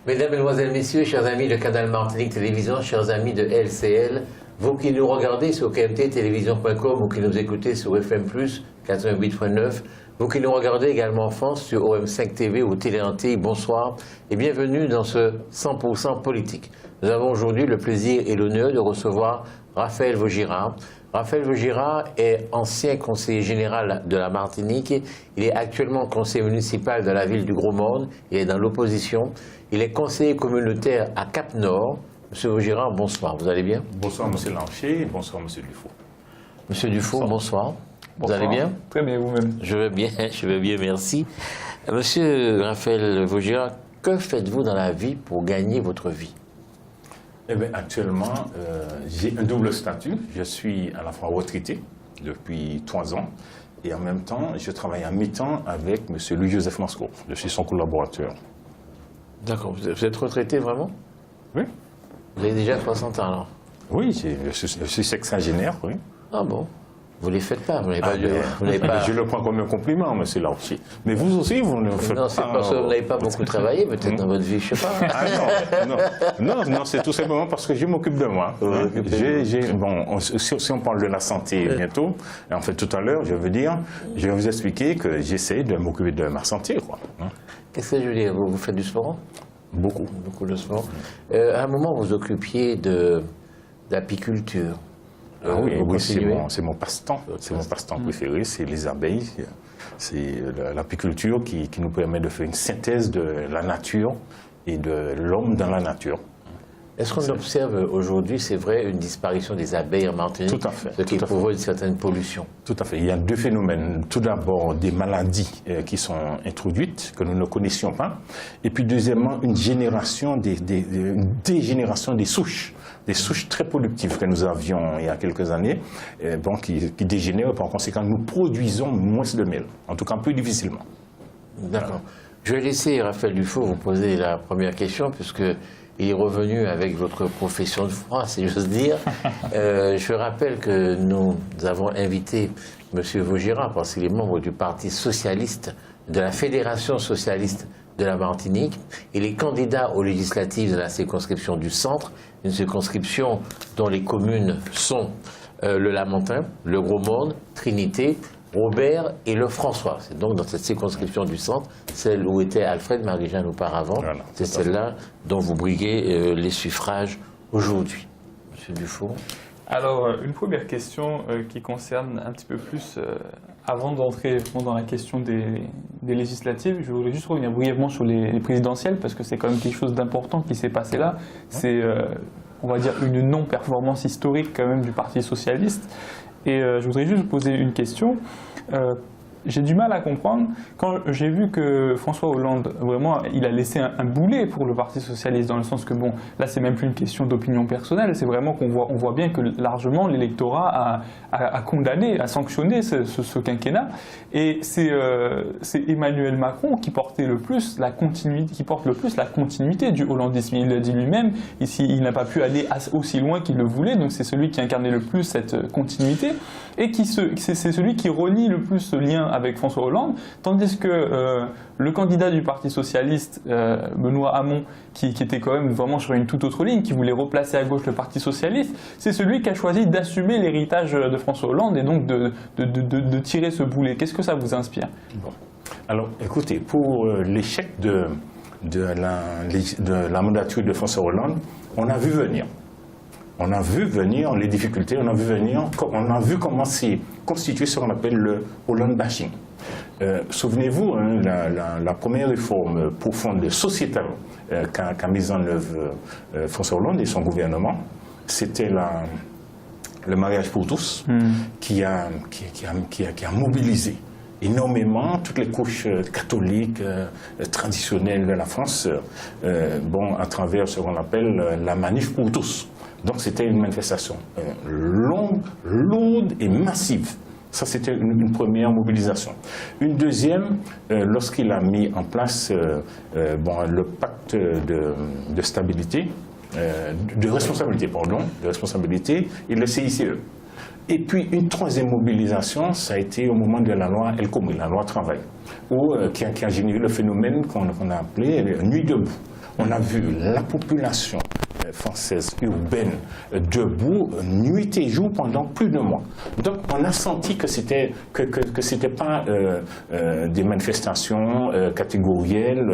Mesdames, Mesdemoiselles, Messieurs, chers amis de Canal Martinique Télévision, chers amis de LCL, vous qui nous regardez sur kmttélévision.com ou qui nous écoutez sur FM+, 88.9, vous qui nous regardez également en France sur OM5 TV ou Télé Antilles, bonsoir et bienvenue dans ce 100% politique. Nous avons aujourd'hui le plaisir et l'honneur de recevoir Raphaël Vaugirard. Raphaël Vaugirard est ancien conseiller général de la Martinique. Il est actuellement conseiller municipal de la ville du Gros-Morne. Il est dans l'opposition. Il est conseiller communautaire à Cap-Nord. Monsieur Vaugirard, bonsoir. Vous allez bien? Bonsoir, monsieur Lancher. Bonsoir, monsieur Dufault. Monsieur Dufault, bonsoir. Vous allez bien? Très bien, vous-même. Je vais bien, merci. Monsieur Raphaël Vaugirard, que faites-vous dans la vie pour gagner votre vie? Eh bien, actuellement, j'ai un double statut. Je suis à la fois retraité depuis 3 ans et en même temps, je travaille à mi-temps avec M. Louis-Joseph Mascourt. Je suis son collaborateur. D'accord. Vous êtes retraité vraiment? Oui. Vous avez déjà 60 ans alors? Oui, je suis sexagénaire, oui. Ah bon? Vous ne les faites pas, vous n'avez pas, Je le prends comme un compliment, M. Lancher. Mais vous aussi, vous ne le faites pas. Non, c'est parce que vous n'avez pas beaucoup travaillé, peut-être dans votre vie, je ne sais pas. Ah non, c'est tout simplement parce que je m'occupe de moi. Bon, si on parle de la santé bientôt, en fait tout à l'heure, je vais vous expliquer que j'essaie de m'occuper de ma santé, quoi. Qu'est-ce que je veux dire? Vous faites du sport? Beaucoup. Beaucoup de sport. À un moment, vous vous occupiez d'apiculture. Oui, c'est mon passe-temps. C'est mon passe-temps préféré, c'est les abeilles. C'est l'apiculture qui nous permet de faire une synthèse de la nature et de l'homme dans la nature. Est-ce qu'on observe aujourd'hui, c'est vrai, une disparition des abeilles en Martinique? Tout à fait. Ce qui provoque une certaine pollution. Tout à fait. Il y a 2 phénomènes. Tout d'abord, des maladies qui sont introduites, que nous ne connaissions pas. Et puis, deuxièmement, une dégénération des souches très productives que nous avions il y a quelques années, qui dégénèrent. Par conséquent, nous produisons moins de miel, en tout cas plus difficilement. D'accord. Je vais laisser Raphaël Dufault vous poser la première question, puisque il est revenu avec votre profession de foi, si j'ose dire. Je rappelle que nous avons invité M. Vaugirard, parce qu'il est membre du Parti socialiste, de la Fédération socialiste de la Martinique. Il est candidat aux législatives de la circonscription du Centre, une circonscription dont les communes sont le Lamentin, le Gros-Morne, Trinité, Robert et le François. C'est donc dans cette circonscription du Centre, celle où était Alfred Marie-Jeanne auparavant, voilà, c'est celle-là dont vous briguez les suffrages aujourd'hui. Monsieur Dufault. Alors, une première question qui concerne un petit peu plus, avant d'entrer dans la question des législatives, je voudrais juste revenir brièvement sur les présidentielles, parce que c'est quand même quelque chose d'important qui s'est passé là. C'est, on va dire, une non-performance historique quand même du Parti socialiste. Et je voudrais juste vous poser une question. J'ai du mal à comprendre quand j'ai vu que François Hollande, vraiment, il a laissé un boulet pour le Parti socialiste, dans le sens que, bon, là, c'est même plus une question d'opinion personnelle, c'est vraiment qu'on voit bien que largement l'électorat a condamné, a sanctionné ce quinquennat. Et c'est Emmanuel Macron qui porte le plus la continuité du hollandisme. Il l'a dit lui-même, ici, il n'a pas pu aller aussi loin qu'il le voulait, donc c'est celui qui incarnait le plus cette continuité, et c'est celui qui renie le plus ce lien avec François Hollande, tandis que le candidat du Parti socialiste, Benoît Hamon, qui était quand même vraiment sur une toute autre ligne, qui voulait replacer à gauche le Parti socialiste, c'est celui qui a choisi d'assumer l'héritage de François Hollande et donc de tirer ce boulet. Qu'est-ce que ça vous inspire? Bon. Alors, écoutez, pour l'échec de la mandature de François Hollande, on a vu venir. On a vu venir les difficultés, on a vu comment s'est constitué ce qu'on appelle le Hollande bashing. Souvenez-vous, hein, la première réforme profonde sociétale qu'a mise en œuvre François Hollande et son gouvernement, c'était le mariage pour tous, qui a mobilisé énormément toutes les couches catholiques traditionnelles de la France, à travers ce qu'on appelle la manif pour tous. Donc c'était une manifestation longue, lourde et massive. Ça, c'était une première mobilisation. Une deuxième, lorsqu'il a mis en place le pacte de stabilité, de responsabilité et le CICE. Et puis une troisième mobilisation, ça a été au moment de la loi El Khomri, la loi travail, qui a généré le phénomène qu'on a appelé Nuit debout. On a vu la population française urbaine debout nuit et jour pendant plus de mois. Donc on a senti que c'était pas des manifestations catégorielles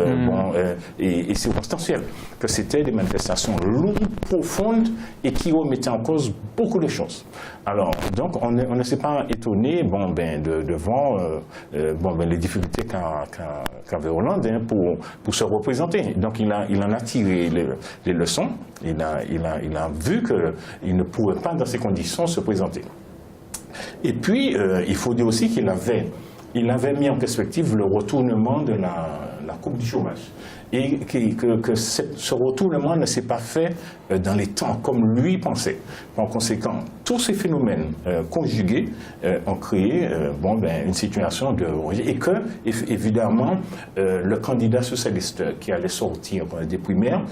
et circonstancielles, que c'était des manifestations lourdes, profondes et qui remettaient en cause beaucoup de choses. Alors donc on ne s'est pas étonné devant les difficultés qu'avait Hollande pour se représenter. Donc il en a tiré les leçons. Il a vu qu'il ne pourrait pas dans ces conditions se présenter. Et puis, il faut dire aussi qu'il avait mis en perspective le retournement de la courbe du chômage. Et que ce retournement ne s'est pas fait dans les temps comme lui pensait. En conséquent, tous ces phénomènes conjugués ont créé une situation de rejet. Et que, évidemment, le candidat socialiste qui allait sortir des primaires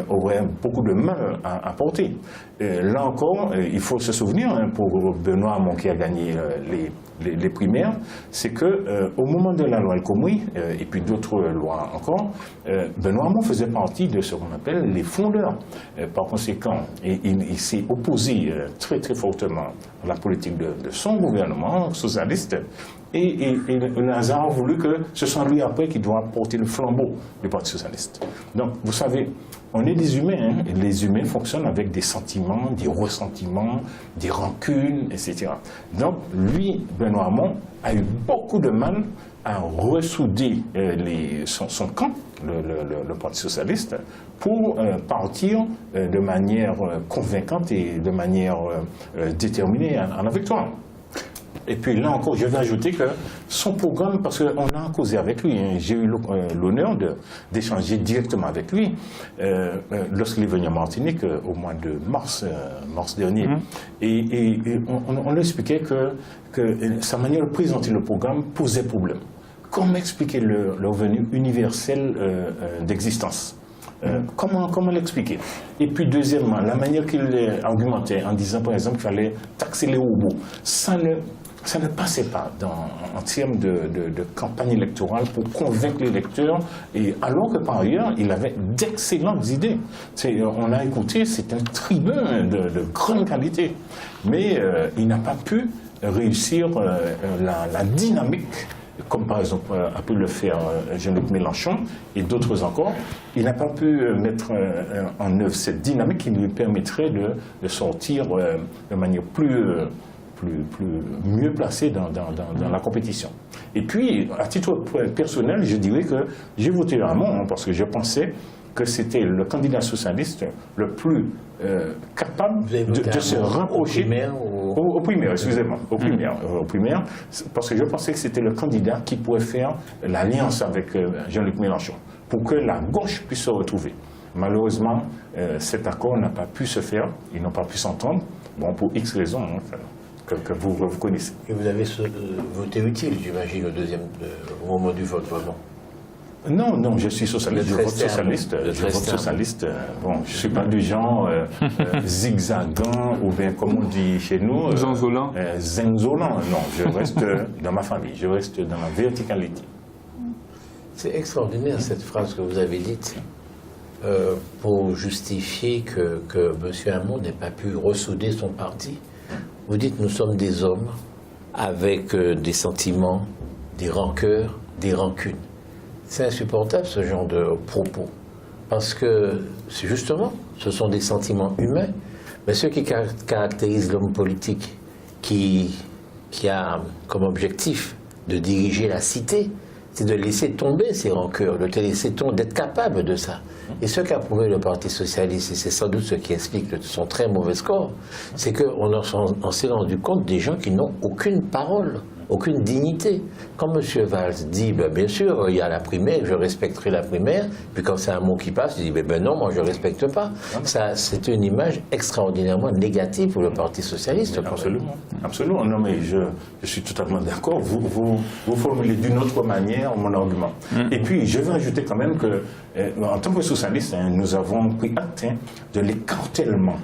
aurait beaucoup de mal à porter. Là encore, il faut se souvenir, pour Benoît Hamon qui a gagné les primaires, c'est qu'au moment de la loi El Khomri, et puis d'autres lois encore, Benoît Hamon faisait partie de ce qu'on appelle les fondeurs. Par conséquent, il s'est opposé très très fortement à la politique de son gouvernement socialiste. Et le hasard a voulu que ce soit lui après qui doit porter le flambeau du Parti socialiste. Donc, vous savez, on est des humains, et les humains fonctionnent avec des sentiments, des ressentiments, des rancunes, etc. Donc, lui, Benoît Hamon, a eu beaucoup de mal à ressouder son camp, le Parti socialiste, pour partir de manière convaincante et de manière déterminée à la victoire. Et puis là encore, je vais ajouter que son programme, parce qu'on a causé avec lui, j'ai eu l'honneur d'échanger directement avec lui lorsqu'il est venu en Martinique au mois de mars dernier. Et on lui expliquait que sa manière de présenter le programme posait problème. Comment expliquer le revenu universel d'existence? Comment l'expliquer? Et puis deuxièmement, la manière qu'il argumentait en disant par exemple qu'il fallait taxer les robots, ça ne passait pas en termes de campagne électorale pour convaincre les électeurs, et alors que par ailleurs, il avait d'excellentes idées. On a écouté, c'est un tribun de grande qualité, mais il n'a pas pu réussir la dynamique, comme par exemple a pu le faire Jean-Luc Mélenchon et d'autres encore. Il n'a pas pu mettre en œuvre cette dynamique qui lui permettrait de sortir de manière mieux placée dans la compétition. Et puis, à titre personnel, je dirais que j'ai voté Hamon parce que je pensais que c'était le candidat socialiste le plus capable de se rapprocher au primaire, excusez-moi, au primaire, parce que je pensais que c'était le candidat qui pourrait faire l'alliance avec Jean-Luc Mélenchon pour que la gauche puisse se retrouver. Malheureusement, cet accord n'a pas pu se faire, ils n'ont pas pu s'entendre, pour X raisons que vous connaissez. Et vous avez voté utile, j'imagine, au moment du vote, vraiment. Non, je suis socialiste, je vote socialiste. Je ne suis pas du genre zigzagant ou bien, comme on dit chez nous, zenzolant. Non, je reste dans ma famille, je reste dans la verticalité. C'est extraordinaire cette phrase que vous avez dite pour justifier que M. Hamon n'ait pas pu ressouder son parti. Vous dites nous sommes des hommes avec des sentiments, des rancœurs, des rancunes. C'est insupportable ce genre de propos, parce que justement, ce sont des sentiments humains, mais ce qui caractérise l'homme politique qui a comme objectif de diriger la cité, c'est de laisser tomber ses rancœurs, de te laisser tomber, d'être capable de ça. Et ce qu'a prouvé le Parti socialiste, et c'est sans doute ce qui explique son très mauvais score, c'est qu'on s'est rendu compte des gens qui n'ont aucune parole, aucune dignité. Quand M. Valls dit, bien sûr, il y a la primaire, je respecterai la primaire, puis quand c'est un mot qui passe, il dit, non, moi je ne respecte pas. Ça, c'est une image extraordinairement négative pour le Parti socialiste. Absolument. Non, mais je suis totalement d'accord. Vous formulez d'une autre manière mon argument. Et puis, je vais ajouter quand même que, en tant que socialiste, nous avons pris acte de l'écartèlement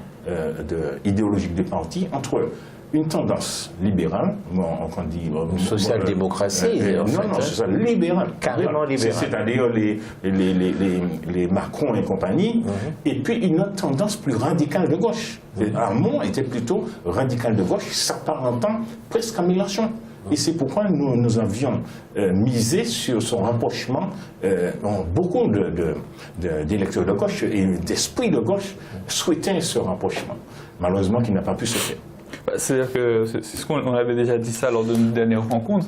idéologique du parti entre une tendance libérale, on dit... Une social-démocratie. Non, c'est libérale. Carrément libérale. C'est-à-dire les Macron et compagnie, et puis une autre tendance plus radicale de gauche. Hamon était plutôt radical de gauche, s'apparentant presque à Mélenchon. Et c'est pourquoi nous avions misé sur son rapprochement. Beaucoup d'électeurs de gauche et d'esprits de gauche souhaitaient ce rapprochement. Malheureusement, qui n'a pas pu se faire. C'est-à-dire que c'est ce qu'on avait déjà dit ça lors de notre dernière rencontre.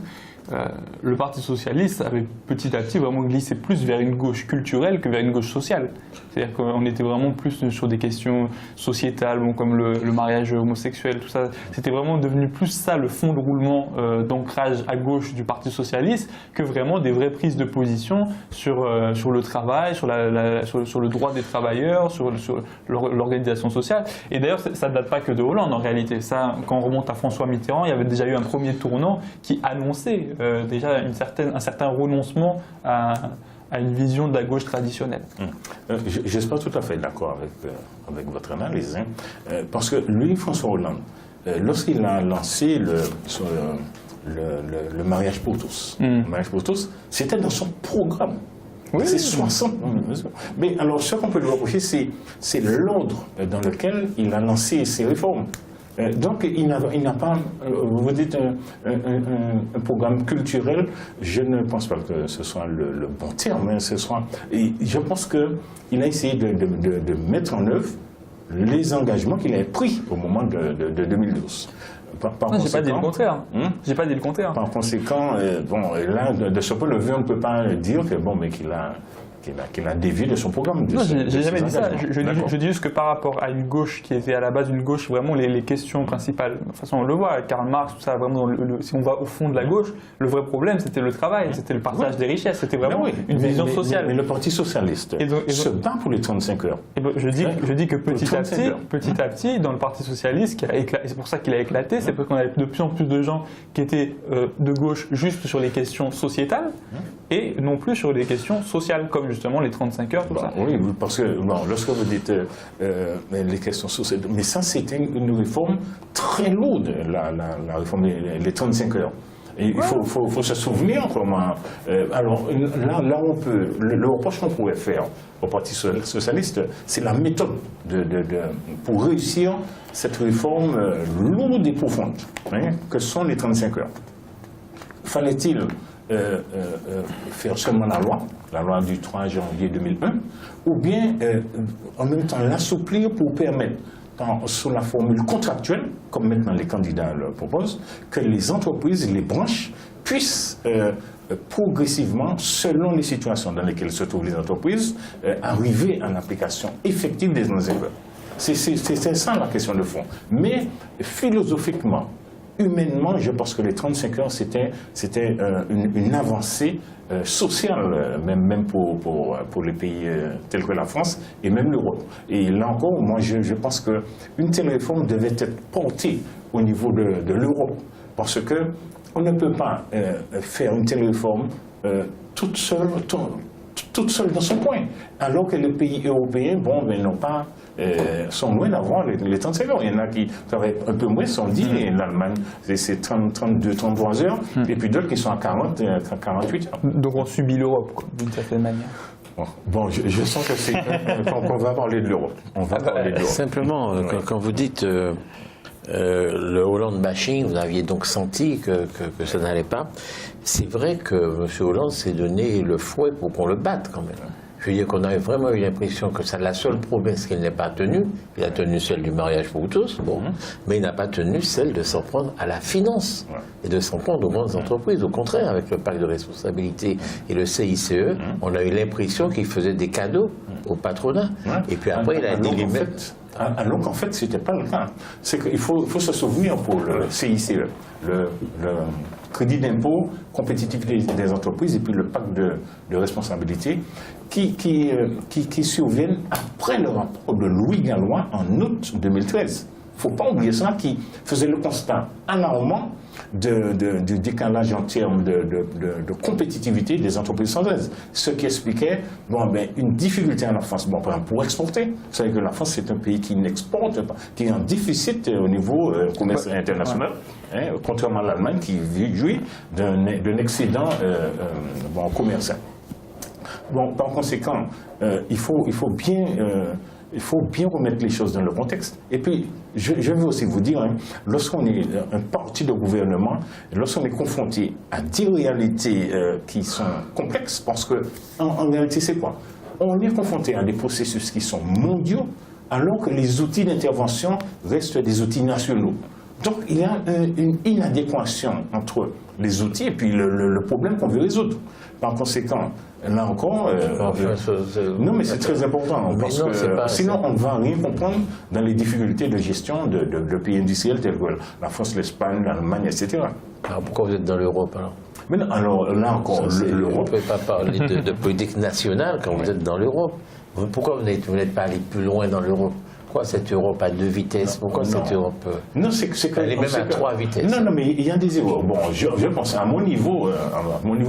Le Parti socialiste avait petit à petit vraiment glissé plus vers une gauche culturelle que vers une gauche sociale. C'est-à-dire qu'on était vraiment plus sur des questions sociétales, comme le mariage homosexuel, tout ça. C'était vraiment devenu plus ça le fond de roulement d'ancrage à gauche du Parti socialiste que vraiment des vraies prises de position sur le travail, sur le droit des travailleurs, sur l'organisation sociale. Et d'ailleurs, ça ne date pas que de Hollande en réalité. Ça, quand on remonte à François Mitterrand, il y avait déjà eu un premier tournant qui annonçait déjà un certain renoncement à une vision de la gauche traditionnelle. Je ne suis pas tout à fait d'accord avec votre analyse, parce que lui, François Hollande, lorsqu'il a lancé le mariage pour tous, le mariage pour tous, c'était dans son programme. Oui, c'est 60 mesures. Mais alors, ce qu'on peut lui reprocher, c'est l'ordre dans lequel il a lancé ces réformes. Donc, il n'a pas, vous dites, un programme culturel. Je ne pense pas que ce soit le bon terme. Je pense qu'il a essayé de mettre en œuvre les engagements qu'il avait pris au moment de 2012. J'ai pas dit le contraire. J'ai pas dit le contraire. Par conséquent, là, de ce point de vue, on ne peut pas dire qu'il a dévié de son programme. Non, j'ai jamais dit ça. Je dis juste que par rapport à une gauche qui était à la base une gauche, vraiment les questions principales, de toute façon on le voit, Karl Marx, tout ça, vraiment, si on va au fond de la gauche, le vrai problème c'était le travail, c'était le partage des richesses, c'était vraiment une vision sociale. Mais le Parti socialiste se bat pour les 35 heures. Je dis que petit à petit, dans le Parti socialiste, et c'est pour ça qu'il a éclaté, c'est parce qu'on avait de plus en plus de gens qui étaient de gauche juste sur les questions sociétales et non plus sur les questions sociales, comme justement les 35 heures, tout ça. Oui, parce que lorsque vous dites les questions sociales, mais ça c'était une réforme très lourde, la réforme des 35 heures. Et il faut se souvenir comment. Alors là on peut, le reproche qu'on pourrait faire au Parti socialiste, c'est la méthode pour réussir cette réforme lourde et profonde, que sont les 35 heures. Fallait-il faire seulement la loi du 3 janvier 2001, ou bien en même temps l'assouplir pour permettre, sous la formule contractuelle, comme maintenant les candidats le proposent, que les entreprises, les branches puissent progressivement, selon les situations dans lesquelles se trouvent les entreprises, arriver à l'application effective des 35 heures. C'est ça la question de fond. Mais philosophiquement, humainement, je pense que les 35 heures, c'était une avancée sociale, même pour les pays tels que la France et même l'Europe. Et là encore, moi, je pense qu'une telle réforme devait être portée au niveau de l'Europe. Parce qu'on ne peut pas faire une telle réforme toute seule dans son coin. Alors que les pays européens, n'ont pas... sont loin d'avoir les 35 heures. Il y en a qui travaillent un peu moins, sont dit, et l'Allemagne, c'est 32, 33 heures, et puis d'autres qui sont à 40, 48 heures. Donc on subit l'Europe, d'une certaine manière. Bon, je sens que c'est qu'on va parler de l'Europe. On va parler de l'Europe. Simplement, quand vous dites le Hollande bashing, vous aviez donc senti que ça n'allait pas. C'est vrai que M. Hollande s'est donné le fouet pour qu'on le batte quand même. Je veux dire qu'on avait vraiment eu l'impression que c'est la seule promesse qu'il n'a pas tenue. Il a tenu celle du mariage pour tous, mais il n'a pas tenu celle de s'en prendre à la finance et de s'en prendre aux grandes entreprises. Au contraire, avec le pacte de responsabilité et le CICE, on a eu l'impression qu'il faisait des cadeaux au patronat. Et puis après, il a dit les mêmes. Alors qu'en fait, ce n'était pas le cas. C'est qu'il faut se souvenir pour le CICE, le crédit d'impôt, compétitivité des entreprises et puis le pacte de responsabilité qui surviennent après le rapport de Louis Gallois en août 2013. ne faut pas oublier ça, qui faisait le constat alarmant du décalage en termes de compétitivité des entreprises françaises. Ce qui expliquait une difficulté en France par exemple, pour exporter. Vous savez que la France, c'est un pays qui n'exporte pas, qui est en déficit au niveau commercial international, contrairement à l'Allemagne qui jouit d'un excédent commercial. Par conséquent, il faut bien remettre les choses dans le contexte. Et puis, je veux aussi vous dire, lorsqu'on est un parti de gouvernement, lorsqu'on est confronté à des réalités qui sont complexes, parce que en réalité, c'est quoi? On est confronté à des processus qui sont mondiaux, alors que les outils d'intervention restent des outils nationaux. Donc, il y a une inadéquation entre les outils et puis le problème qu'on veut résoudre. Par conséquent, là encore, non, mais c'est très important, parce que sinon on ne va rien comprendre dans les difficultés de gestion de pays industriels tels que la France, l'Espagne, l'Allemagne, etc. Alors pourquoi vous êtes dans l'Europe alors? Mais non, alors là encore, l'Europe... Vous ne pouvez pas parler de politique nationale quand vous êtes dans l'Europe. Pourquoi vous n'êtes pas allé plus loin dans l'Europe? Pourquoi cette Europe à 2 vitesses? Pourquoi cette Europe elle est même à 3 vitesses? Non, mais il y a des erreurs. Bon, je pense, à mon niveau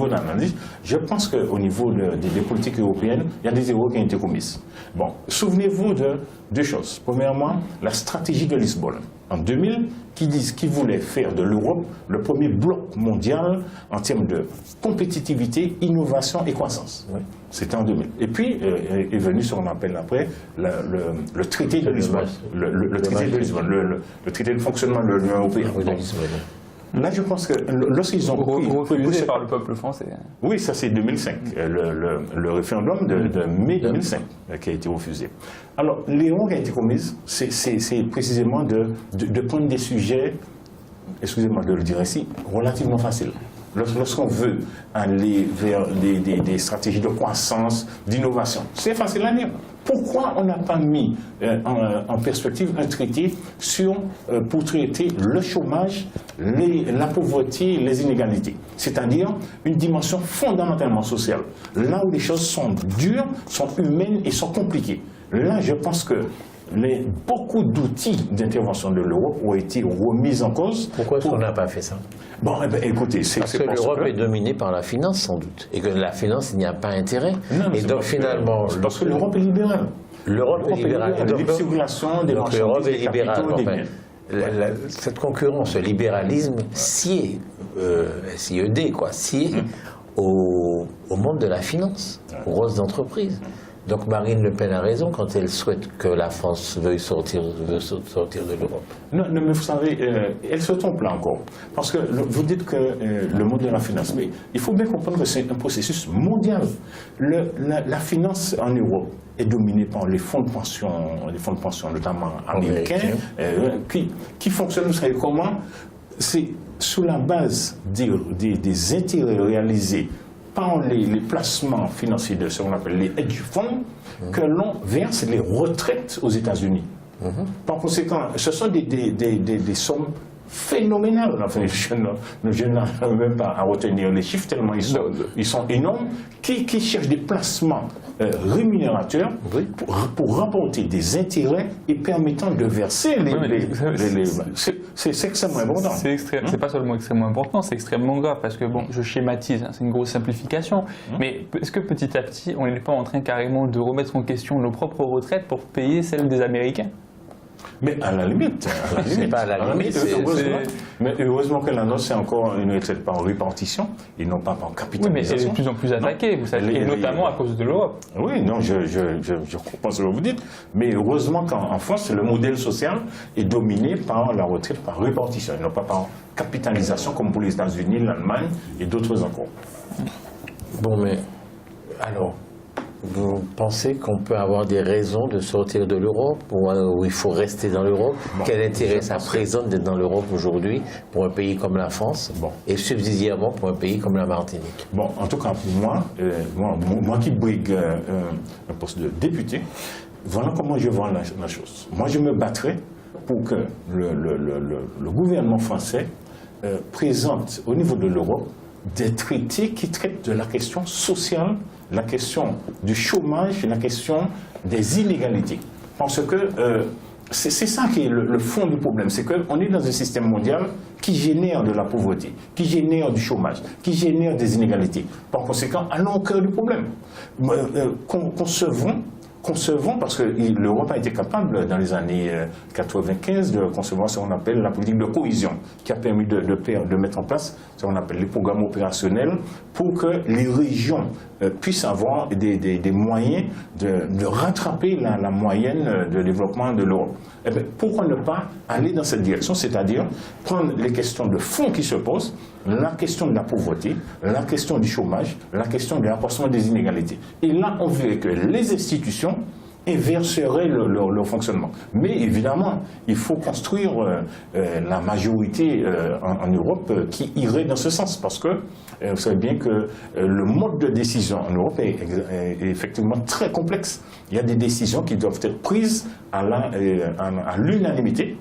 d'analyse, je pense qu'au niveau des politiques européennes, il y a des erreurs qui ont été commises. Bon, souvenez-vous de 2 choses. Premièrement, la stratégie de Lisbonne, en 2000, qui voulait faire de l'Europe le premier bloc mondial en termes de compétitivité, innovation et croissance. Oui. C'était en 2000. Et puis est venu ce qu'on appelle après le traité de Lisbonne, le traité de Lisbonne, le traité de fonctionnement de l'Union européenne. Là, je pense que lorsqu'ils ont refusé par le peuple français. Oui, ça c'est 2005, le référendum de mai 2005 qui a été refusé. Alors, l'erreur qui a été commise, c'est précisément de prendre des sujets, excusez-moi de le dire ainsi, relativement faciles. Lorsqu'on veut aller vers des stratégies de croissance, d'innovation, c'est facile à dire. Pourquoi on n'a pas mis en perspective un traité pour traiter le chômage, la pauvreté, les inégalités? C'est-à-dire une dimension fondamentalement sociale. Là où les choses sont dures, sont humaines et sont compliquées. Là, je pense que beaucoup d'outils d'intervention de l'Europe ont été remis en cause. Pourquoi est-ce qu'on n'a pas fait ça? Bon, écoutez, parce que l'Europe est dominée par la finance, sans doute, et que la finance, il n'y a pas intérêt. Non, et donc finalement, parce que l'Europe est libérale. L'Europe est libérale. Il y a des circulations, des marchandises, l'Europe est libérale. Cette concurrence, ce libéralisme sied au monde de la finance, aux grosses entreprises. Donc Marine Le Pen a raison quand elle souhaite que la France veuille sortir de l'Europe. Non, mais vous savez, elle se trompe là encore. Parce que vous dites que le monde de la finance, mais il faut bien comprendre que c'est un processus mondial. La finance en Europe est dominée par les fonds de pension notamment américains, qui fonctionnent, vous savez comment? C'est sous la base des intérêts réalisés par les placements financiers de ce qu'on appelle les hedge funds, que l'on verse les retraites aux États-Unis. Par conséquent, ce sont des sommes phénoménales. Enfin, je n'arrive même pas à retenir les chiffres tellement ils sont énormes, qui cherchent des placements rémunérateurs pour rapporter des intérêts et permettant de verser c'est extrêmement important. C'est pas seulement extrêmement important, c'est extrêmement grave parce que, bon, je schématise, c'est une grosse simplification, mais est-ce que petit à petit, on n'est pas en train carrément de remettre en question nos propres retraites pour payer celles des Américains? Mais à la limite, c'est pas à la limite. Mais heureusement que la nôtre, c'est encore une retraite par répartition et non pas par capitalisation. Oui, mais elle est de plus en plus attaquée, vous savez, et notamment à cause de l'Europe. Oui, non, je comprends ce que vous dites, mais heureusement qu'en France, le modèle social est dominé par la retraite par répartition et non pas par capitalisation comme pour les États-Unis, l'Allemagne et d'autres encore. Bon, mais alors, vous pensez qu'on peut avoir des raisons de sortir de l'Europe ou il faut rester dans l'Europe? Quel intérêt ça présente d'être dans l'Europe aujourd'hui pour un pays comme la France et subsidiairement pour un pays comme la Martinique? Bon, en tout cas, pour moi qui brigue un poste de député, voilà comment je vois la chose. Moi, je me battrai pour que le gouvernement français présente au niveau de l'Europe des traités qui traitent de la question sociale, la question du chômage, la question des inégalités. Parce que c'est ça qui est le fond du problème, c'est qu'on est dans un système mondial qui génère de la pauvreté, qui génère du chômage, qui génère des inégalités. Par conséquent, allons au cœur du problème. Concevons, parce que l'Europe a été capable, dans les années 95, de concevoir ce qu'on appelle la politique de cohésion, qui a permis de mettre en place ce qu'on appelle les programmes opérationnels pour que les régions puissent avoir des moyens de rattraper la moyenne de développement de l'Europe. Eh bien, pourquoi ne pas aller dans cette direction, c'est-à-dire prendre les questions de fond qui se posent, la question de la pauvreté, la question du chômage, la question de l'accroissement des inégalités. Et là, on verrait que les institutions inverseraient leur fonctionnement. Mais évidemment, il faut construire la majorité en Europe qui irait dans ce sens, parce que vous savez bien que le mode de décision en Europe est effectivement très complexe. Il y a des décisions qui doivent être prises à l'unanimité,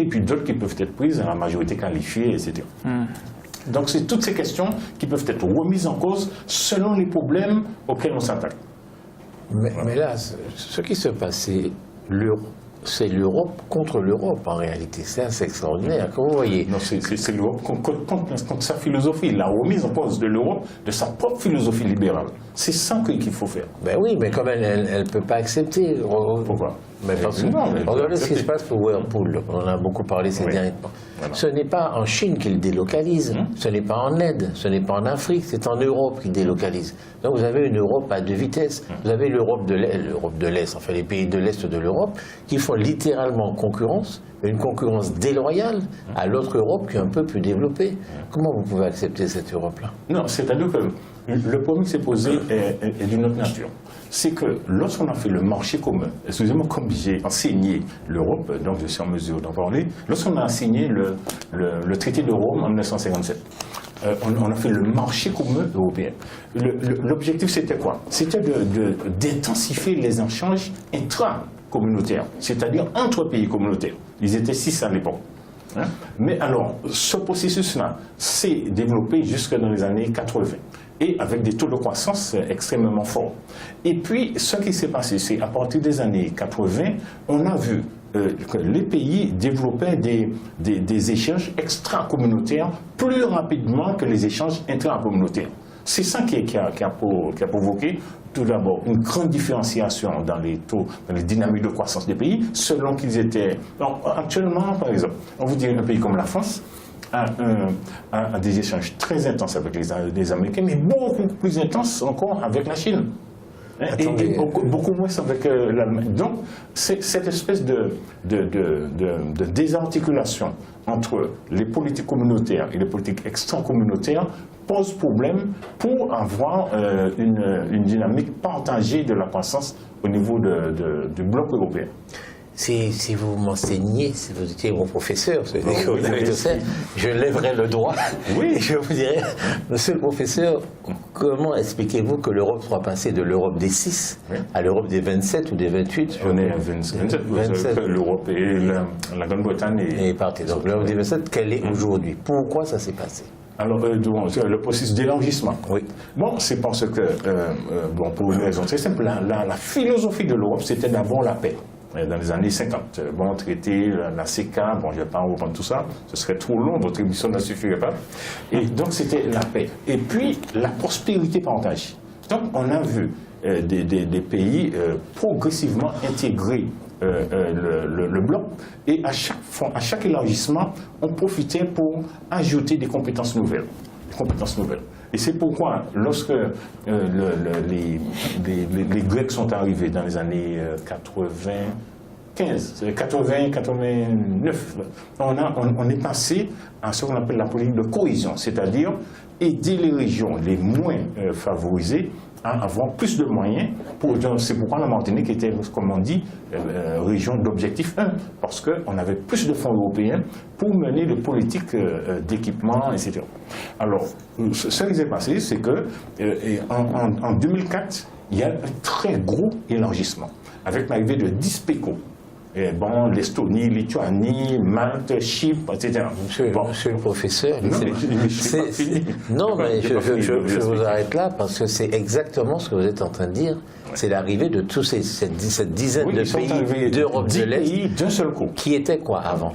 puis d'autres qui peuvent être prises à la majorité qualifiée, etc. Donc c'est toutes ces questions qui peuvent être remises en cause selon les problèmes auxquels on s'attaque. Mais là, ce qui se passe, c'est l'Europe contre l'Europe en réalité. C'est assez extraordinaire, comme vous voyez. Non, c'est l'Europe contre sa philosophie, la remise en cause de l'Europe, de sa propre philosophie libérale. C'est ça qu'il faut faire. Ben oui, mais comme elle ne peut pas accepter. Pourquoi? Mais parce que, regardez ce qui se passe pour Whirlpool. On en a beaucoup parlé ces derniers temps. Voilà. Ce n'est pas en Chine qu'il délocalise, ce n'est pas en Inde, ce n'est pas en Afrique, c'est en Europe qu'il délocalise. Donc vous avez une Europe à deux vitesses. Vous avez l'Europe de l'Est, enfin les pays de l'Est de l'Europe, qui font littéralement concurrence, une concurrence déloyale à l'autre Europe qui est un peu plus développée. Comment vous pouvez accepter cette Europe-là? Non, c'est-à-dire que le problème qui s'est posé est d'une autre nature. C'est que lorsqu'on a fait le marché commun, excusez-moi, comme j'ai enseigné l'Europe, donc je suis en mesure d'en parler, lorsqu'on a signé le traité de Rome en 1957, on a fait le marché commun européen. L'objectif c'était quoi? C'était d'intensifier les échanges intra-communautaires, c'est-à-dire entre pays communautaires. Ils étaient 6 à l'époque. Mais alors, ce processus-là s'est développé jusque dans les années 80. Et avec des taux de croissance extrêmement forts. Et puis, ce qui s'est passé, c'est à partir des années 80, on a vu que les pays développaient des échanges extra-communautaires plus rapidement que les échanges intra-communautaires. C'est ça qui a provoqué tout d'abord une grande différenciation dans les taux, dans les dynamiques de croissance des pays, selon qu'ils étaient... Alors, actuellement, par exemple, on vous dit un pays comme la France, a des échanges très intenses avec les Américains, mais beaucoup plus intenses encore avec la Chine. Et beaucoup moins avec l'Allemagne. Donc, cette espèce de désarticulation entre les politiques communautaires et les politiques extra-communautaires pose problème pour avoir une dynamique partagée de la croissance au niveau du bloc européen. Si vous m'enseignez, si vous étiez mon professeur, je lèverais le doigt et je vous dirais, monsieur le professeur, comment expliquez-vous que l'Europe soit passée de l'Europe des 6 à l'Europe des 27 ou des 28? On est à 27. L'Europe et la Grande-Bretagne est partie. Donc l'Europe des 27, quelle est aujourd'hui? Pourquoi ça s'est passé? Alors, le processus d'élargissement. Oui. Bon, c'est parce que, pour une raison très simple, la philosophie de l'Europe, c'était d'abord la paix. Dans les années 50, bon, traité, la CECA, bon, je ne vais pas reprendre tout ça, ce serait trop long, votre émission ne suffirait pas. Et donc, c'était la paix. Et puis, la prospérité partagée. Donc, on a vu des pays progressivement intégrer le bloc, et à chaque élargissement, on profitait pour ajouter des compétences nouvelles. Et c'est pourquoi, lorsque les Grecs sont arrivés dans les années 89, on est passé à ce qu'on appelle la politique de cohésion, c'est-à-dire aider les régions les moins favorisées à avoir plus de moyens. C'est pourquoi la Martinique était, comme on dit, région d'objectif 1, parce qu'on avait plus de fonds européens pour mener des politiques d'équipement, etc. Alors, ce qui s'est passé, c'est qu'en 2004, il y a un très gros élargissement, avec l'arrivée de 10 PECO. bon, l'Estonie, Lituanie, Malte, Chypre, etc. Monsieur le professeur, Non, mais non, mais je vous arrête là parce que c'est exactement ce que vous êtes en train de dire. C'est l'arrivée de tous cette dizaine de pays d'Europe de l'Est d'un seul coup. qui étaient quoi avant?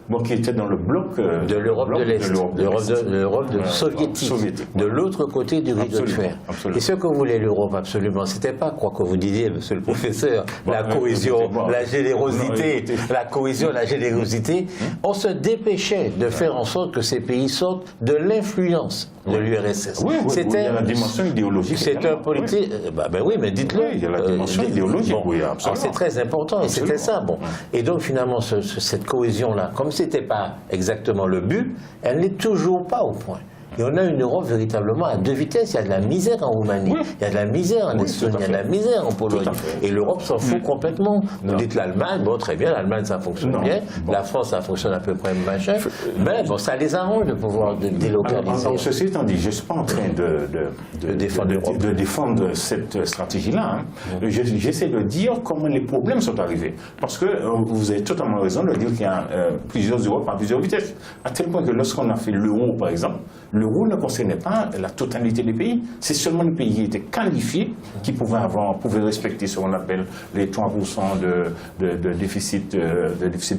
Bon, qui était dans le bloc de l'Europe de l'Est, de l'Europe soviétique, de l'autre côté du rideau de fer. Et ce que voulait l'Europe absolument, c'était pas quoi que vous disiez, monsieur le professeur, la cohésion, la générosité, la cohésion, la générosité. On se dépêchait de faire en sorte que ces pays sortent de l'influence de l'URSS. C'était la dimension idéologique. C'est un politique. Oui, mais dites-le. Il y a la dimension idéologique. Oui, absolument. C'est très important et c'était ça. Bon. Et donc finalement, cette cohésion-là, comme ce n'était pas exactement le but, elle n'est toujours pas au point. Et on a une Europe véritablement à deux vitesses. Il y a de la misère en Roumanie, il y a de la misère en Estonie, il y a de la misère en Pologne. Et l'Europe s'en fout complètement. Vous dites l'Allemagne, bon très bien, l'Allemagne ça fonctionne bien, la France ça fonctionne à peu près machin, mais bon ça les arrange de pouvoir délocaliser. Alors, ceci étant dit, je ne suis pas en train de défendre cette stratégie-là. J'essaie de dire comment les problèmes sont arrivés. Parce que vous avez totalement raison de dire qu'il y a plusieurs Europes à plusieurs vitesses. À tel point que lorsqu'on a fait l'euro par exemple, l'euro ne concernait pas la totalité des pays. C'est seulement les pays qui étaient qualifiés qui pouvaient respecter ce qu'on appelle les 3% de déficit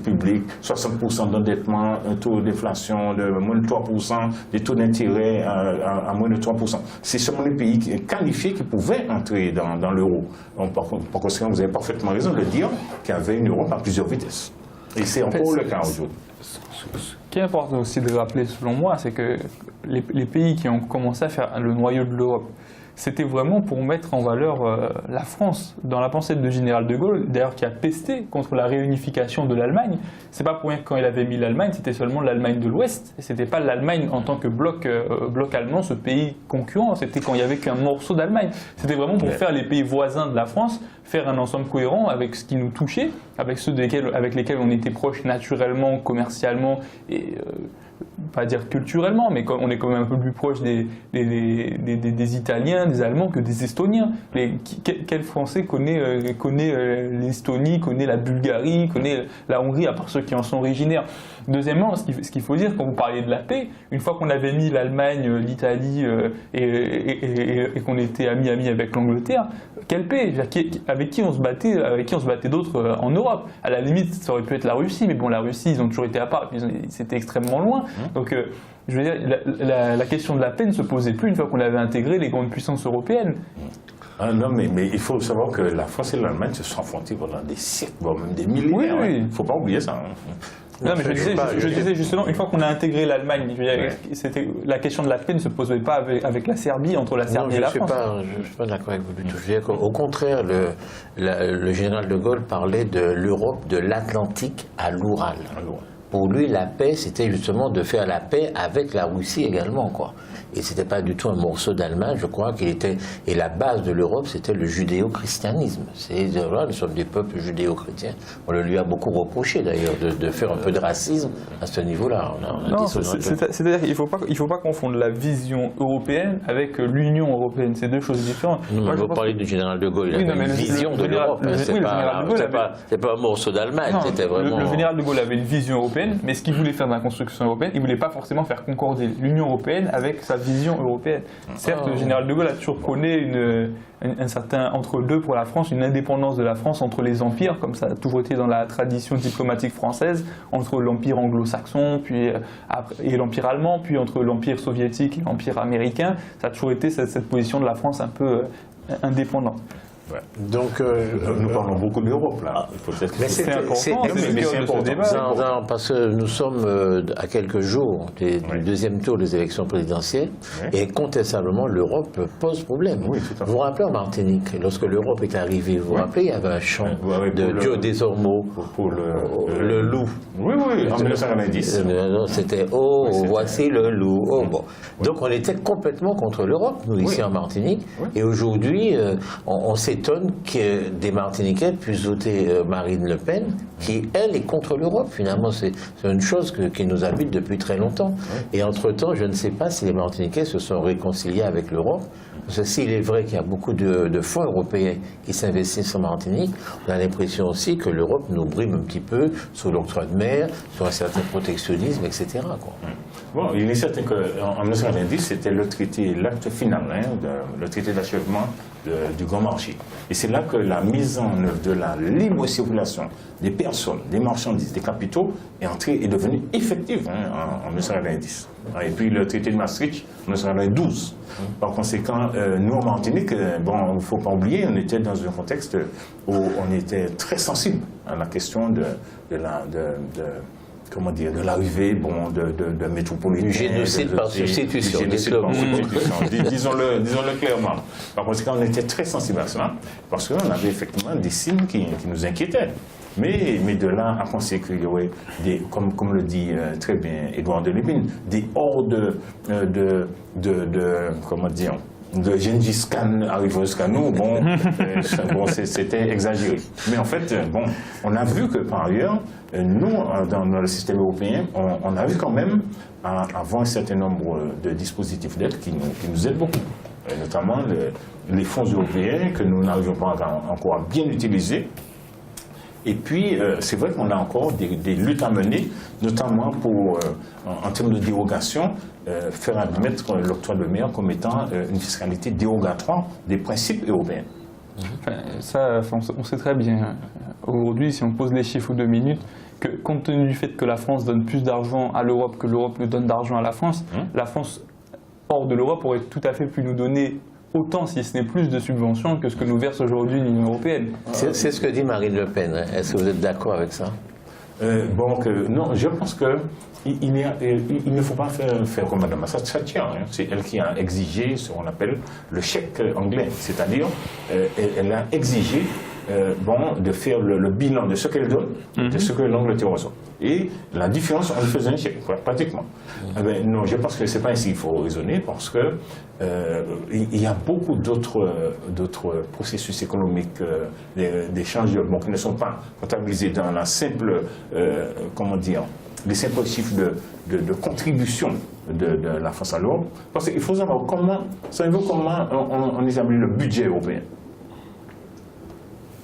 public, 60% d'endettement, un taux d'inflation de moins de 3%, des taux d'intérêt à moins de 3%. C'est seulement les pays qualifiés qui pouvaient entrer dans l'euro. Par conséquent, vous avez parfaitement raison de dire qu'il y avait une Europe à plusieurs vitesses. Et c'est encore le cas aujourd'hui. Ce qui est important aussi de rappeler, selon moi, c'est que les pays qui ont commencé à faire le noyau de l'Europe, c'était vraiment pour mettre en valeur la France. Dans la pensée de général de Gaulle, d'ailleurs qui a pesté contre la réunification de l'Allemagne, c'est pas pour rien que quand il avait mis l'Allemagne, c'était seulement l'Allemagne de l'Ouest, et c'était pas l'Allemagne en tant que bloc allemand, ce pays concurrent, c'était quand il y avait qu'un morceau d'Allemagne. C'était vraiment pour faire les pays voisins de la France, faire un ensemble cohérent avec ce qui nous touchait, avec ceux avec lesquels on était proches naturellement, commercialement et pas dire culturellement, mais on est quand même un peu plus proche des Italiens, des Allemands que des Estoniens. Quel Français connaît l'Estonie, connaît la Bulgarie, connaît la Hongrie, à part ceux qui en sont originaires? Deuxièmement, ce qu'il faut dire, quand vous parliez de la paix, une fois qu'on avait mis l'Allemagne, l'Italie et qu'on était amis avec l'Angleterre, quelle paix? Avec qui on se battait d'autres en Europe? À la limite, ça aurait pu être la Russie, mais bon, la Russie, ils ont toujours été à part, c'était extrêmement loin. Donc, je veux dire, la question de la paix ne se posait plus une fois qu'on avait intégré les grandes puissances européennes. Non, mais il faut savoir que la France et l'Allemagne se sont affrontés pendant des siècles, voire même des millénaires. Oui. Il ne faut pas oublier ça. Non, mais je disais justement, une fois qu'on a intégré l'Allemagne, la question de la paix ne se posait pas avec la Serbie, entre la Serbie et la France. Je ne suis pas d'accord avec vous du tout. Je veux dire qu'au contraire, le général de Gaulle parlait de l'Europe de l'Atlantique à l'Oural. Pour lui, la paix, c'était justement de faire la paix avec la Russie également, quoi. Et c'était pas du tout un morceau d'Allemagne, je crois qu'il était... Et la base de l'Europe, c'était le judéo-christianisme. Nous sommes des peuples judéo-chrétiens. On le lui a beaucoup reproché, d'ailleurs, de faire un peu de racisme à ce niveau-là. C'est-à-dire qu'il ne faut pas confondre la vision européenne avec l'Union européenne. C'est deux choses différentes. Moi, vous parlez du général de Gaulle. Il avait une vision de l'Europe. C'est pas un morceau d'Allemagne. C'était vraiment... Le général de Gaulle avait une vision européenne, mais ce qu'il voulait faire dans la construction européenne, il ne voulait pas forcément faire concorder l'Union européenne avec sa vision européenne. Certes, le général de Gaulle a toujours prôné un certain entre-deux pour la France, une indépendance de la France entre les empires, comme ça a toujours été dans la tradition diplomatique française, entre l'empire anglo-saxon et l'empire allemand, puis entre l'empire soviétique et l'empire américain. Ça a toujours été cette position de la France un peu indépendante. Ouais. Donc, nous parlons beaucoup de l'Europe, là. Mais c'est important, parce que nous sommes à quelques jours du deuxième tour des élections présidentielles, et incontestablement, l'Europe pose problème. Oui, vous vous rappelez en Martinique, lorsque l'Europe est arrivée, vous vous rappelez, il y avait un chant de Dio Desormeaux pour le loup. Oui, en 1990. C'était « Oh, voici le loup ». Oh, bon. Donc, on était complètement contre l'Europe, nous, ici en Martinique, et aujourd'hui, on s'étonne que des Martiniquais puissent voter Marine Le Pen, qui, elle, est contre l'Europe. Finalement, c'est une chose qui nous habite depuis très longtemps. Et entre-temps, je ne sais pas si les Martiniquais se sont réconciliés avec l'Europe, Parce que s'il est vrai qu'il y a beaucoup de fonds européens qui s'investissent en Martinique, on a l'impression aussi que l'Europe nous brime un petit peu sur l'octroi de mer, sur un certain protectionnisme, etc. quoi. Bon, il est certain qu'en 1990, c'était le traité, l'acte final, le traité d'achèvement du grand marché. Et c'est là que la mise en œuvre de la libre circulation des personnes, des marchandises, des capitaux est devenue effective en 1990. Et puis le traité de Maastricht en 1992. Par conséquent, nous en Martinique, bon, il ne faut pas oublier, on était dans un contexte où on était très sensible à la question de l'arrivée de métropolitains. Du génocide par substitution. Disons-le clairement. Par conséquent, on était très sensible à cela, parce qu'on avait effectivement des signes qui nous inquiétaient. Mais de là à penser qu'il y aurait, comme le dit très bien Édouard de Lépine, des hordes de Gengis Khan arrivant jusqu'à nous, c'était exagéré. Mais en fait, on a vu que par ailleurs, nous, dans le système européen, on a vu quand même avoir un certain nombre de dispositifs d'aide qui nous aident beaucoup. Notamment les fonds européens que nous n'arrivons pas encore à bien utiliser. Et puis, c'est vrai qu'on a encore des luttes à mener, notamment pour, en termes de dérogation, faire admettre l'octroi de mer comme étant une fiscalité dérogatoire des principes européens. Ça, on sait très bien, aujourd'hui, si on pose les chiffres ou 2 minutes, que compte tenu du fait que la France donne plus d'argent à l'Europe que l'Europe ne donne d'argent à la France, hors de l'Europe, aurait tout à fait pu nous donner autant, si ce n'est plus, de subventions que ce que nous verse aujourd'hui l'Union européenne. C'est ce que dit Marine Le Pen. Est-ce que vous êtes d'accord avec ça? Non, je pense qu'il ne faut pas faire comme Mme Thatcher. C'est elle qui a exigé ce qu'on appelle le chèque anglais. C'est-à-dire, elle a exigé de faire le bilan de ce qu'elle donne, de ce que l'Angleterre reçoit. Et la différence, on le faisait un chèque, pratiquement. Non, je pense que ce n'est pas ainsi qu'il faut raisonner, parce que il y a beaucoup d'autres processus économiques d'échange qui ne sont pas comptabilisés dans la simple, les simples chiffres de contribution de la France à l'Europe. Parce qu'il faut savoir comment on établit le budget européen.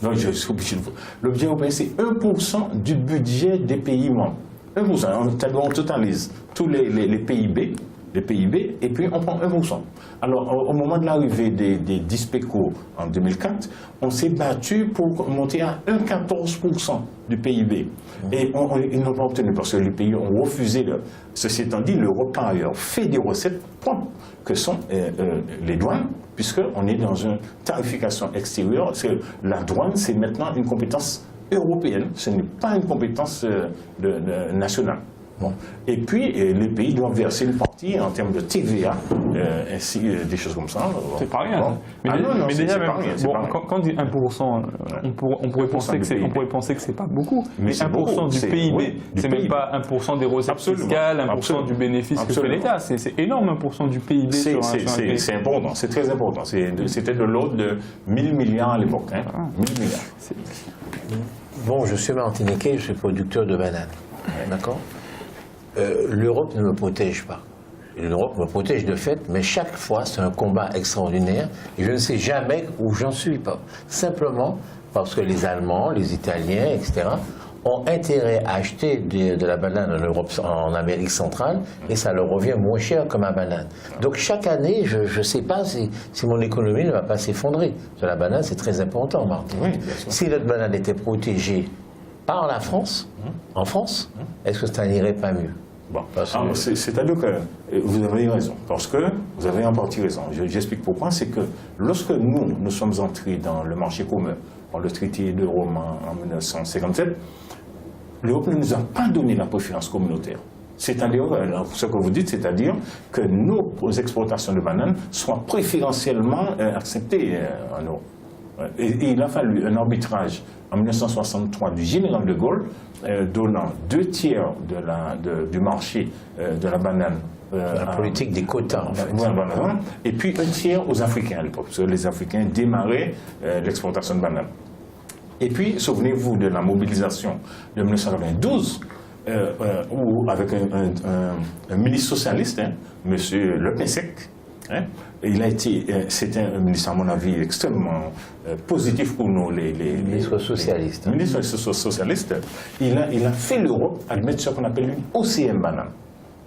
Non, je suis obligé de vous. Le budget européen, c'est 1% du budget des pays membres. 1%. On totalise tous les PIB, et puis on prend 1%. Alors, au moment de l'arrivée des DISPECO en 2004, on s'est battu pour monter à 1,14% du PIB. Et ils n'ont pas obtenu parce que les pays ont refusé. Ceci étant dit, l'Europe, par ailleurs, fait des recettes propres, que sont les douanes, puisqu'on est dans une tarification extérieure. La douane, c'est maintenant une compétence européenne, ce n'est pas une compétence nationale. Et puis, les pays doivent verser une partie en termes de TVA, ainsi des choses comme ça. C'est pas rien. Mais déjà, quand on dit 1%, on pourrait penser que c'est pas beaucoup. Mais 1% du PIB, c'est même pas 1% des recettes fiscales, 1% du bénéfice que fait l'État. C'est énorme, 1% du PIB sur un pays. C'est important, c'est très important. C'était de l'ordre de 1000 milliards à l'époque. 1000 milliards. Bon, je suis martiniquais, je suis producteur de bananes. D'accord ? L'Europe ne me protège pas. L'Europe me protège de fait, mais chaque fois, c'est un combat extraordinaire et je ne sais jamais où j'en suis pas. Simplement parce que les Allemands, les Italiens, etc., ont intérêt à acheter de la banane en Europe, en Amérique centrale, et ça leur revient moins cher que ma banane. Donc chaque année, je ne sais pas si mon économie ne va pas s'effondrer. La banane, c'est très important, Martin. Oui, si notre banane était protégée par la France, en France, est-ce que ça n'irait pas mieux? C'est-à-dire que vous avez raison, parce que vous avez en partie raison. J'explique pourquoi. C'est que lorsque nous sommes entrés dans le marché commun, par le traité de Rome en 1957, l'Europe ne nous a pas donné la préférence communautaire. C'est-à-dire, ce que vous dites, c'est-à-dire que nos exportations de bananes soient préférentiellement acceptées en Europe. Et il a fallu un arbitrage en 1963 du général de Gaulle, donnant 2/3 du marché de la banane. La politique des quotas, en fait. Et puis 1/3 aux Africains à l'époque, parce que les Africains démarraient l'exportation de bananes. Et puis, souvenez-vous de la mobilisation de 1992, où avec un ministre socialiste, M. Le Pinsec, Hein. C'était un ministre, à mon avis, extrêmement positif pour nous, les ministres socialistes. Ministre socialiste. Il a fait l'Europe admettre ce qu'on appelle une OCM banane.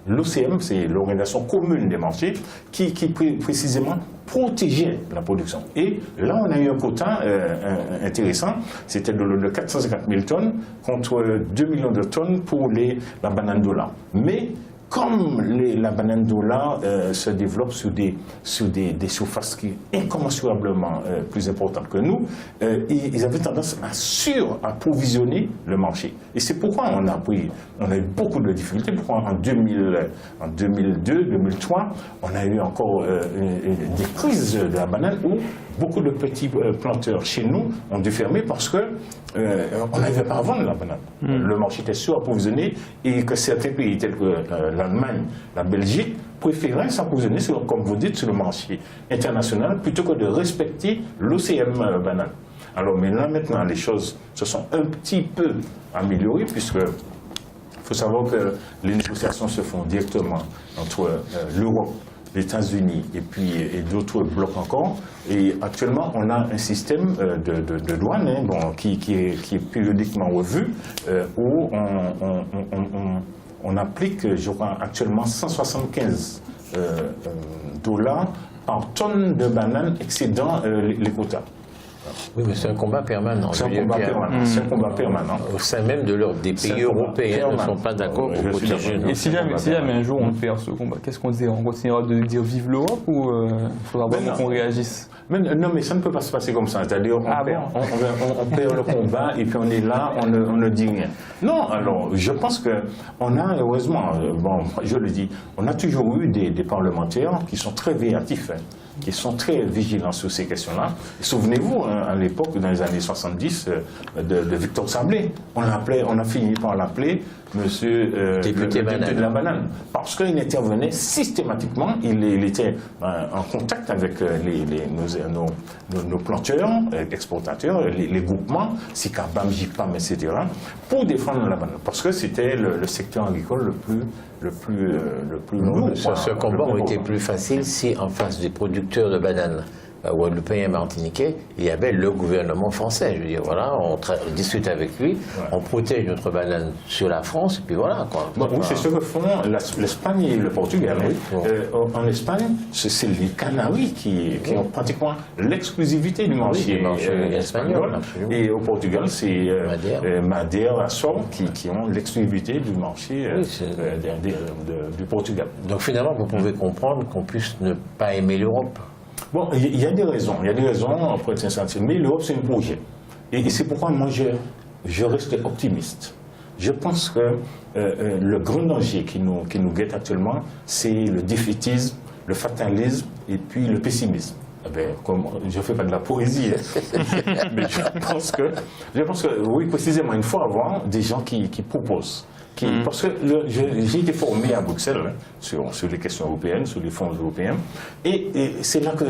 L'OCM, c'est l'Organisation commune des marchés, qui précisément protégeait la production. Et là, on a eu un quota intéressant, c'était de 450 000 tonnes contre 2 millions de tonnes pour la banane dollar. Mais comme la banane dollar se développe sur des surfaces qui sont incommensurablement plus importantes que nous, ils avaient tendance à surapprovisionner le marché. Et c'est pourquoi on a eu beaucoup de difficultés. Pourquoi en 2002, 2003, on a eu encore des crises de la banane où beaucoup de petits planteurs chez nous ont dû fermer parce que on n'arrivait pas à vendre la banane. Le marché était surapprovisionné et que certains pays tels que l'Allemagne, la Belgique préféraient s'approvisionner, comme vous dites, sur le marché international plutôt que de respecter l'OCM banane. Alors maintenant, les choses se sont un petit peu améliorées puisque il faut savoir que les négociations se font directement entre l'Europe, les États-Unis et d'autres blocs encore. Et actuellement, on a un système de douane qui est périodiquement revu où on applique, je crois, actuellement 175 $ par tonne de bananes excédant les quotas. Oui, mais c'est un combat permanent. C'est un combat permanent. Au sein même des pays européens ne sont pas d'accord pour protéger. Et si jamais un jour on perd ce combat, qu'est-ce qu'on dit? On continuera de dire vive l'Europe ou il faudra vraiment qu'on réagisse? Non, mais ça ne peut pas se passer comme ça. C'est-à-dire, on perd le combat et puis on est là, on ne dit rien. Non, alors, je pense qu'on a, heureusement, je le dis, on a toujours eu des parlementaires qui sont très véatifs, qui sont très vigilants sur ces questions-là. Souvenez-vous, à l'époque, dans les années 70, de Victor Sablé, on a fini par l'appeler Monsieur député de la banane, parce qu'il intervenait systématiquement, il était en contact avec nos planteurs, exportateurs, les groupements, SICABAM, JIPAM, etc., pour défendre la banane, parce que c'était le secteur agricole le plus lourd. Ce combat aurait été plus facile si, en face des producteurs de bananes guadeloupéens et martiniquais, il y avait le gouvernement français. Je veux dire, voilà, on discute avec lui, on protège notre banane sur la France, et puis voilà, quoi. Oui, c'est ce que font l'Espagne et le Portugal. En Espagne, c'est les Canaries qui ont pratiquement l'exclusivité du marché espagnol. Et au Portugal, c'est Madère, Açores qui ont l'exclusivité du marché du Portugal. Donc finalement, vous pouvez comprendre qu'on puisse ne pas aimer l'Europe. Bon, il y a des raisons, pour être sincère, mais l'Europe c'est un projet. Et c'est pourquoi moi je reste optimiste. Je pense que le grand danger qui nous guette actuellement, c'est le défaitisme, le fatalisme et puis le pessimisme. Comme je ne fais pas de la poésie, mais je pense que, oui, précisément, il faut avoir des gens qui proposent. Parce que j'ai été formé à Bruxelles sur les questions européennes, sur les fonds européens, et c'est là que,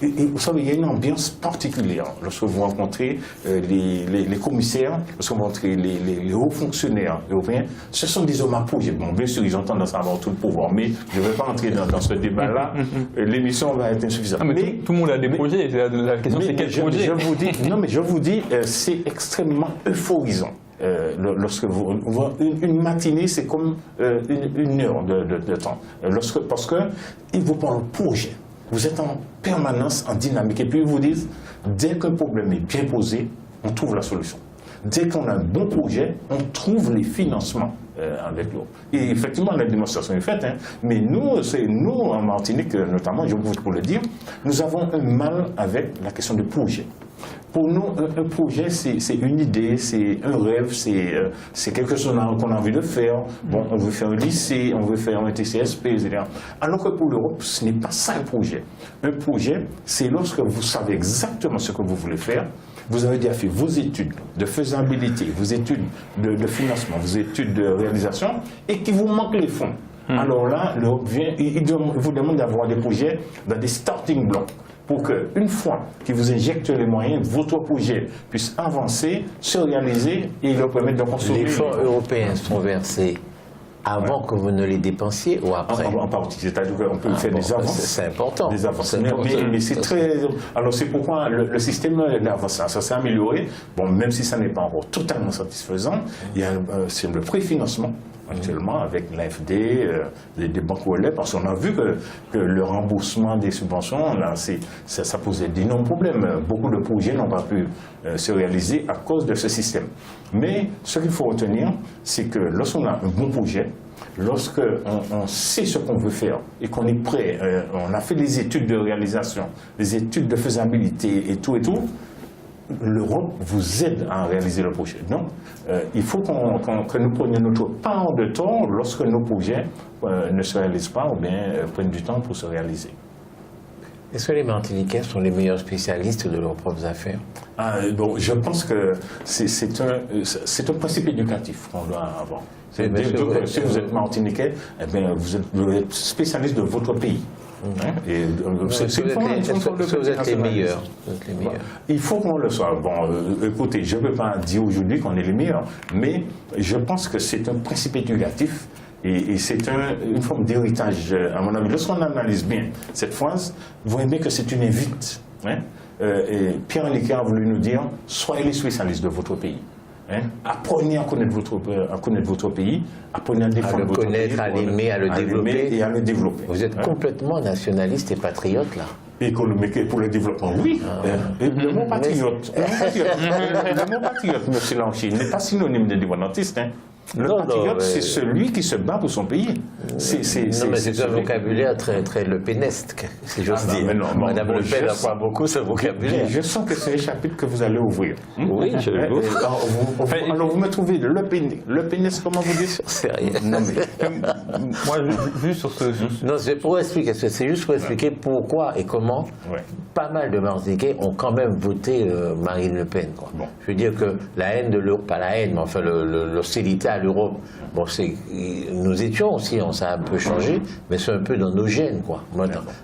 vous savez, il y a une ambiance particulière lorsque vous rencontrez les commissaires, lorsque vous rencontrez les hauts fonctionnaires européens. Ce sont des hommes à projet. Bon, bien sûr, ils ont tendance à avoir tout le pouvoir, mais je ne vais pas entrer dans ce débat-là. L'émission va être insuffisante. Mais tout le monde a des projets. La question, c'est quel projet? Je vous dis, c'est extrêmement euphorisant. Lorsque une matinée, c'est comme une heure de temps. Parce qu'ils vous parlent projet. Vous êtes en permanence en dynamique. Et puis ils vous disent, dès qu'un problème est bien posé, on trouve la solution. Dès qu'on a un bon projet, on trouve les financements avec l'eau. Et effectivement, la démonstration est faite. Mais nous, en Martinique notamment, je vous le dire, nous avons un mal avec la question du projet. Pour nous, un projet, c'est une idée, c'est un rêve, c'est quelque chose qu'on a envie de faire. Bon, on veut faire un lycée, on veut faire un TCSP, etc. Alors que pour l'Europe, ce n'est pas ça un projet. Un projet, c'est lorsque vous savez exactement ce que vous voulez faire, vous avez déjà fait vos études de faisabilité, vos études de financement, vos études de réalisation, et qu'il vous manque les fonds. Alors là, l'Europe vient, il vous demande d'avoir des projets dans des starting blocks, pour qu'une fois qu'ils vous injectent les moyens, votre projet puisse avancer, se réaliser et leur permettre de construire. Les fonds européens sont versés avant que vous ne les dépensiez ou après? En partie, c'est-à-dire qu'on peut faire des avances. C'est important. Des avances. Mais c'est très. Alors c'est pourquoi le système d'avance, ça s'est amélioré. Bon, même si ça n'est pas encore totalement satisfaisant, il y a c'est le préfinancement actuellement avec l'AFD, des banques relais, parce qu'on a vu que le remboursement des subventions, là, ça posait d'énormes problèmes. Beaucoup de projets n'ont pas pu se réaliser à cause de ce système. Mais ce qu'il faut retenir, c'est que lorsqu'on a un bon projet, lorsqu'on sait ce qu'on veut faire et qu'on est prêt, on a fait les études de réalisation, les études de faisabilité et tout, l'Europe vous aide à réaliser le projet. Donc, il faut que nous prenions notre part de temps lorsque nos projets ne se réalisent pas ou bien prennent du temps pour se réaliser. Est-ce que les Martiniquais sont les meilleurs spécialistes de leurs propres affaires? Bon, je pense que c'est un principe éducatif qu'on doit avoir. C'est-à-dire que si vous êtes Martiniquais, eh bien, vous êtes spécialiste de votre pays. Est-ce que vous êtes les meilleurs? Il faut qu'on le soit. Bon, écoutez, je ne peux pas dire aujourd'hui qu'on est les meilleurs, mais je pense que c'est un principe éducatif et c'est une forme d'héritage, à mon avis. Lorsqu'on analyse bien cette phrase, vous voyez bien que c'est une invite. Et Pierre Léquin a voulu nous dire, soyez les spécialistes de votre pays. Apprenez à connaître votre pays, apprenez à défendre votre pays, à l'aimer, à le développer. Et à le développer. Vous êtes complètement nationaliste et patriote là. Économique pour le développement, oui. Le mot patriote, M. Lanchi, n'est pas synonyme d'indépendantiste. Le patriote, c'est celui qui se bat pour son pays. Non, mais c'est un vocabulaire très le pénesque, si j'ose dire. Madame Le Pen n'a pas beaucoup ce vocabulaire. Je sens que c'est le chapitre que vous allez ouvrir. Oui, je l'ouvre. Alors vous me trouvez le pénesque, comment vous dites? C'est rien. Non, mais... Moi, juste sur ce... Non, c'est pour expliquer, c'est juste pour expliquer pourquoi et comment pas mal de Martiniquais ont quand même voté Marine Le Pen. Quoi. Bon. Je veux dire que la haine de l'Europe, pas la haine, mais enfin l'hostilité à l'Europe, bon, nous étions aussi, ça a un peu changé, mais c'est un peu dans nos gènes, quoi.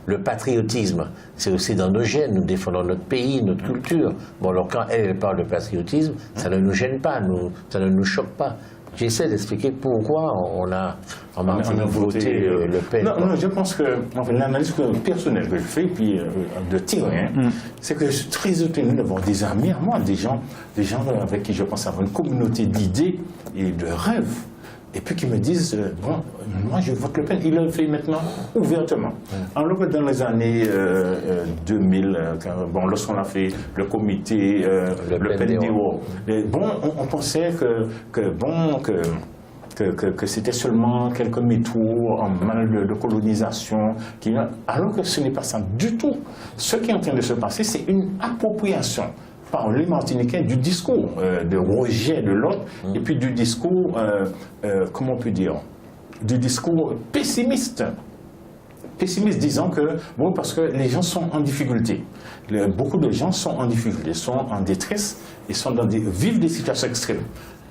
Le patriotisme, c'est aussi dans nos gènes, nous défendons notre pays, notre culture. Bon, alors quand elle parle de patriotisme, ça ne nous gêne pas, ça ne nous choque pas. J'essaie d'expliquer pourquoi on a voté Le Pen. Non, je pense que l'analyse personnelle que je fais, puis de terrain, c'est que je suis très étonné d'avoir des amis à moi, des gens avec qui je pense avoir une communauté d'idées et de rêves, et puis qui me disent, bon, moi je vote Le Pen. Il le fait maintenant ouvertement. Alors que dans les années 2000, bon, lorsqu'on a fait le comité Le Pen Diro, bon, on pensait que c'était seulement quelques métaux en mal de colonisation, alors que ce n'est pas ça du tout. Ce qui est en train de se passer, c'est une appropriation par les Martiniquais du discours de rejet de l'autre, et puis du discours, comment on peut dire, du discours pessimiste. Pessimiste disant que, bon, parce que les gens sont en difficulté. Beaucoup de gens sont en difficulté, sont en détresse, et vivent des situations extrêmes.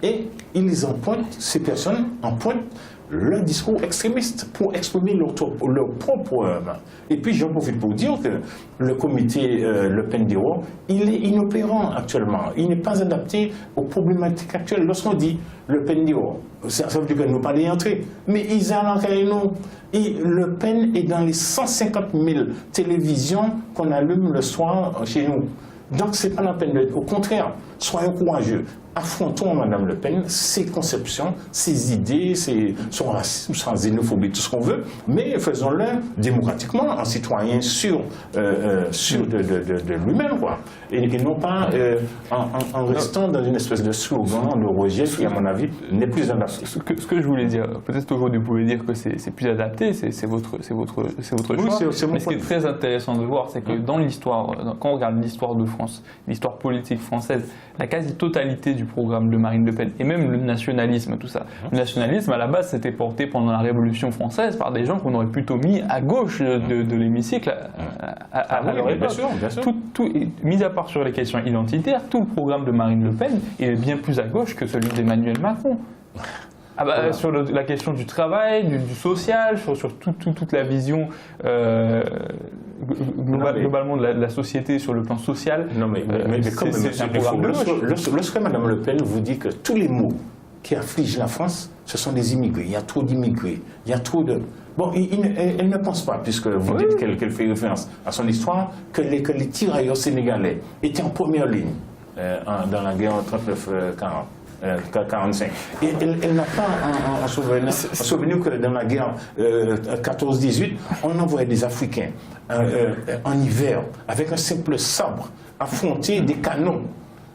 Et ils empointent, ces personnes empointent le discours extrémiste pour exprimer leur propre... Et puis j'en profite pour dire que le comité Le Pen Diro, il est inopérant actuellement. Il n'est pas adapté aux problématiques actuelles. Lorsqu'on dit Le Pen Diro, ça veut dire que nous ne pas y entrer. Mais ils allent en nous. Et Le Pen est dans les 150 000 télévisions qu'on allume le soir chez nous. Donc ce n'est pas la peine. Au contraire, soyons courageux. Affrontons Mme Le Pen, ses conceptions, ses idées, son racisme, sa xénophobie, tout ce qu'on veut, mais faisons-le démocratiquement, en citoyen sûr de lui-même, quoi. Et non pas en restant dans une espèce de slogan de rejet qui, à mon avis, n'est plus adapté. Ce que je voulais dire, peut-être aujourd'hui vous pouvez dire que c'est plus adapté, c'est votre choix, mais ce qui est très intéressant de voir, c'est que dans l'histoire, quand on regarde l'histoire de France, l'histoire politique française, la quasi-totalité du programme de Marine Le Pen, et même le nationalisme, tout ça. Le nationalisme, à la base, c'était porté pendant la Révolution française par des gens qu'on aurait plutôt mis à gauche de l'hémicycle à leur époque. Bien sûr. Mis à part sur les questions identitaires, tout le programme de Marine Le Pen est bien plus à gauche que celui d'Emmanuel Macron. Sur la question du travail, du social, sur toute la vision globalement de la société sur le plan social. Non, mais comme lorsque Mme Le Pen vous dit que tous les mots qui afflige la France, ce sont les immigrés. Il y a trop d'immigrés. Il y a trop de... Bon, elle ne pense pas, puisque vous dites qu'elle fait référence à son histoire, que les tirailleurs sénégalais étaient en première ligne dans la guerre en 39-45. Et elle n'a pas en souvenir que dans la guerre 14-18, on envoyait des Africains en hiver avec un simple sabre affronter des canons.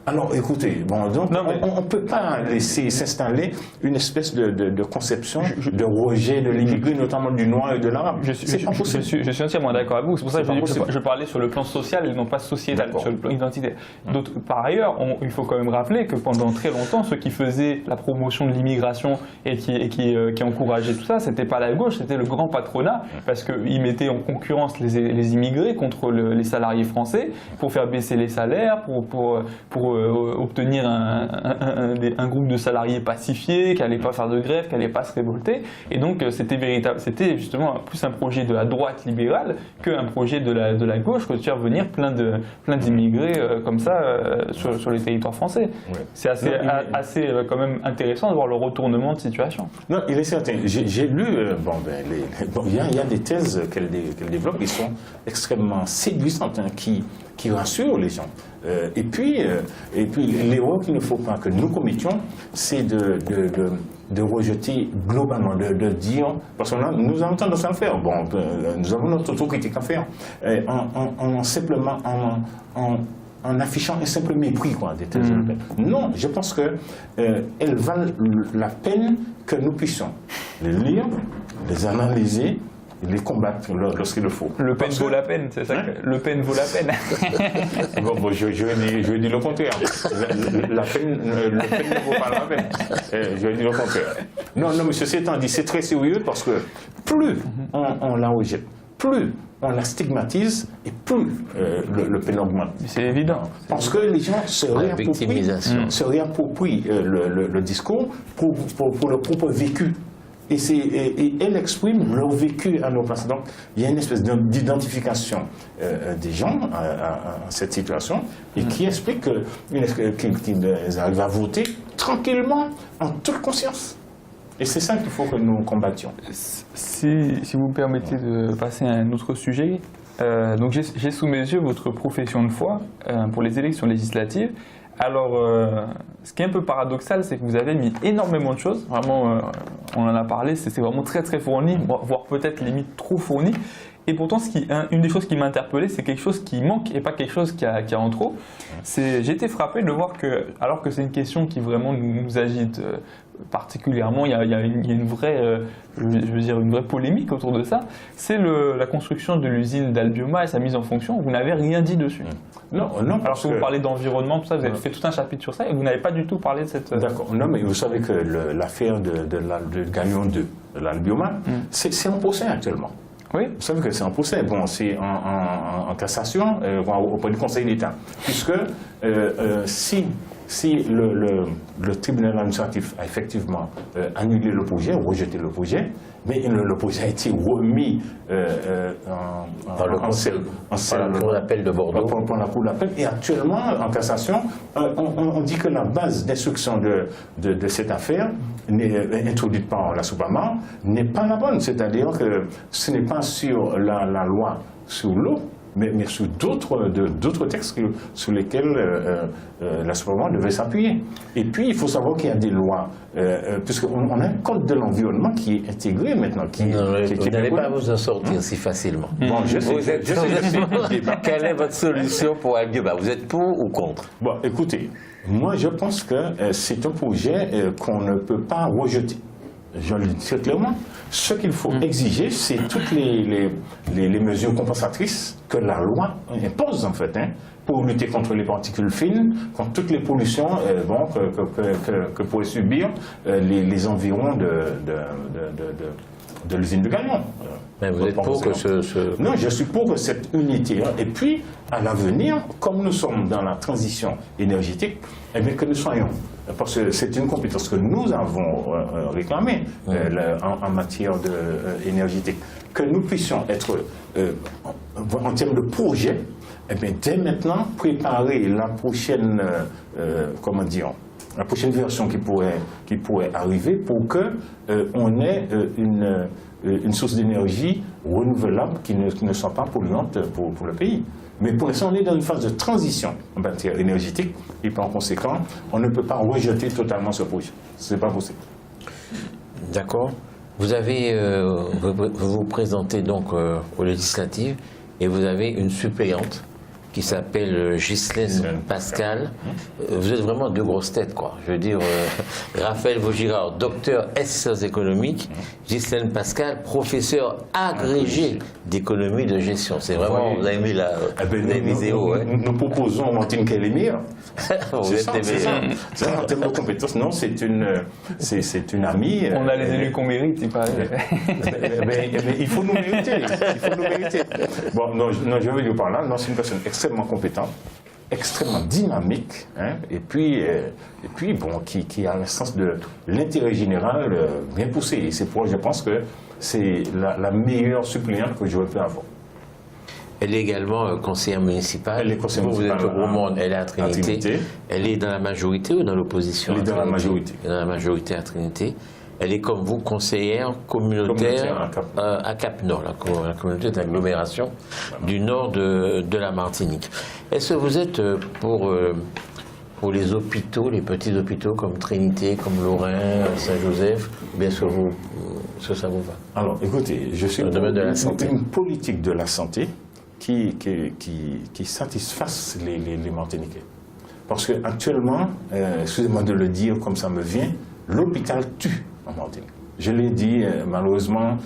Alors écoutez, bon, donc, on ne peut pas laisser s'installer une espèce de conception de rejet de l'immigré, notamment du noir et de l'arabe. Je suis entièrement d'accord avec vous. C'est pour ça que je parlais sur le plan social et non pas sociétal, sur le plan identitaire. Par ailleurs, il faut quand même rappeler que pendant très longtemps, ceux qui faisaient la promotion de l'immigration et qui encourageaient tout ça, c'était pas la gauche, c'était le grand patronat, parce qu'ils mettaient en concurrence les immigrés contre les salariés français pour faire baisser les salaires, pour obtenir un groupe de salariés pacifiés, qui n'allait pas faire de grève, qui n'allait pas se révolter. Et donc c'était justement plus un projet de la droite libérale qu'un projet de la gauche que de faire venir plein d'immigrés comme ça sur les territoires français. Ouais. C'est assez quand même intéressant de voir le retournement de situation. Non, il est certain. J'ai lu, il y a des thèses qu'elle développe qui sont extrêmement séduisantes, qui rassurent les gens. Et puis l'erreur qu'il ne faut pas que nous commettions, c'est de rejeter globalement, de dire, parce que nous avons tendance à le faire, bon, nous avons notre autocritique à faire, simplement en affichant un simple mépris des thèses européennes. Non, je pense qu'elles valent la peine que nous puissions les lire, les analyser, les combattre lorsqu'il le faut. Le Pen vaut la peine, c'est ça? Le Pen vaut la peine. Je vais dire le contraire. Le Pen ne vaut pas la peine. Je vais dire le contraire. Non, mais ceci étant dit, c'est très sérieux parce que plus on la rejette, plus on la stigmatise et plus le Pen augmente. C'est évident. Parce que les gens se réapproprient le discours pour leur propre vécu. Et elles expriment leur vécu à nos places. Donc, il y a une espèce d'identification des gens à cette situation et qui explique qu'ils arrivent à voter tranquillement, en toute conscience. Et c'est ça qu'il faut que nous combattions. Si vous me permettez de passer à un autre sujet, donc j'ai sous mes yeux votre profession de foi pour les élections législatives. Alors, ce qui est un peu paradoxal, c'est que vous avez mis énormément de choses. Vraiment, on en a parlé, c'est vraiment très très fourni, voire peut-être limite trop fourni. Et pourtant, une des choses qui m'a interpellé, c'est quelque chose qui manque et pas quelque chose qui a en trop. J'ai été frappé de voir que, alors que c'est une question qui vraiment nous agite particulièrement, il y a une vraie, une vraie polémique autour de ça, c'est la construction de l'usine d'Albioma et sa mise en fonction. Vous n'avez rien dit dessus. Non. Alors que vous parlez d'environnement, tout ça, vous avez fait tout un chapitre sur ça et vous n'avez pas du tout parlé de cette... D'accord. Non, mais vous savez que l'affaire de Galion 2, de l'Albioma, c'est en procès actuellement. Oui. Vous savez que c'est en procès, bon, c'est en cassation auprès du Conseil d'État, puisque si le tribunal administratif a effectivement annulé le projet, rejeté le projet, mais le projet a été remis par la Cour d'appel de Bordeaux. Par la Cour d'appel, et actuellement, en cassation, on dit que la base d'instruction de cette affaire, introduite par la Soupama, n'est pas la bonne. C'est-à-dire que ce n'est pas sur la loi sur l'eau, mais sur d'autres textes sur lesquels la Soupama devait s'appuyer. Et puis, il faut savoir qu'il y a des lois, puisqu'on a un code de l'environnement qui est intégré maintenant. Vous n'allez pas vous en sortir si facilement. Bon, je sais. Quelle est votre solution pour Albioma? Vous êtes pour ou contre? Bon, écoutez, moi je pense que c'est un projet qu'on ne peut pas rejeter. Je le dis très clairement. Ce qu'il faut exiger, c'est toutes les mesures compensatrices que la loi impose, en fait, pour lutter contre les particules fines, contre toutes les pollutions que pourraient subir les environs de l'usine de Galion. Mais vous êtes pour que Non, je suis pour cette unité. Et puis, à l'avenir, comme nous sommes dans la transition énergétique, eh bien, que nous soyons, parce que c'est une compétence que nous avons réclamée en matière énergétique, que nous puissions être, en termes de projet, eh bien, dès maintenant, préparer la prochaine, la prochaine version qui pourrait arriver pour que on ait une source d'énergie renouvelable qui ne soit pas polluante pour le pays. Mais pour l'instant, on est dans une phase de transition en matière énergétique et par conséquent, on ne peut pas rejeter totalement ce projet. Ce n'est pas possible. D'accord. Vous avez, vous vous présentez donc aux législatives et vous avez une suppléante qui s'appelle Ghislaine Pascal. Vous êtes vraiment deux grosses têtes, quoi. Je veux dire, Raphaël Vaugirard, docteur S sciences économiques, Ghislaine Pascal, professeur agrégé d'économie de gestion. C'est vraiment, vous avez mis la vidéo. Nous proposons Martine Kélémir. Vous êtes ça, en termes de compétences, non, c'est une amie. On a les élus qu'on mérite, il paraît. Mais il faut nous mériter. Il faut nous mériter. Bon, non, je veux dire par là, non, c'est une personne extrêmement compétente, extrêmement dynamique, hein, et puis bon, qui a un sens de l'intérêt général bien poussé. Et c'est pourquoi je pense que c'est la meilleure suppléante que je peux avoir. Elle est également conseillère municipale. Elle est conseillère municipale. Vous êtes au Monde, elle est à Trinité. Elle est dans la majorité ou dans l'opposition? Elle est dans la majorité. Dans la majorité à Trinité. Elle est comme vous, conseillère communautaire à Cap-Nord, la communauté d'agglomération du nord de la Martinique. Est-ce que vous êtes pour les hôpitaux, les petits hôpitaux comme Trinité, comme Lorrain, Saint-Joseph, bien sûr, ça vous va? Alors, écoutez, je suis pour une politique de la santé qui satisfasse les Martiniquais. Parce qu'actuellement, excusez-moi de le dire comme ça me vient, l'hôpital tue en Martinique. Je l'ai dit, malheureusement,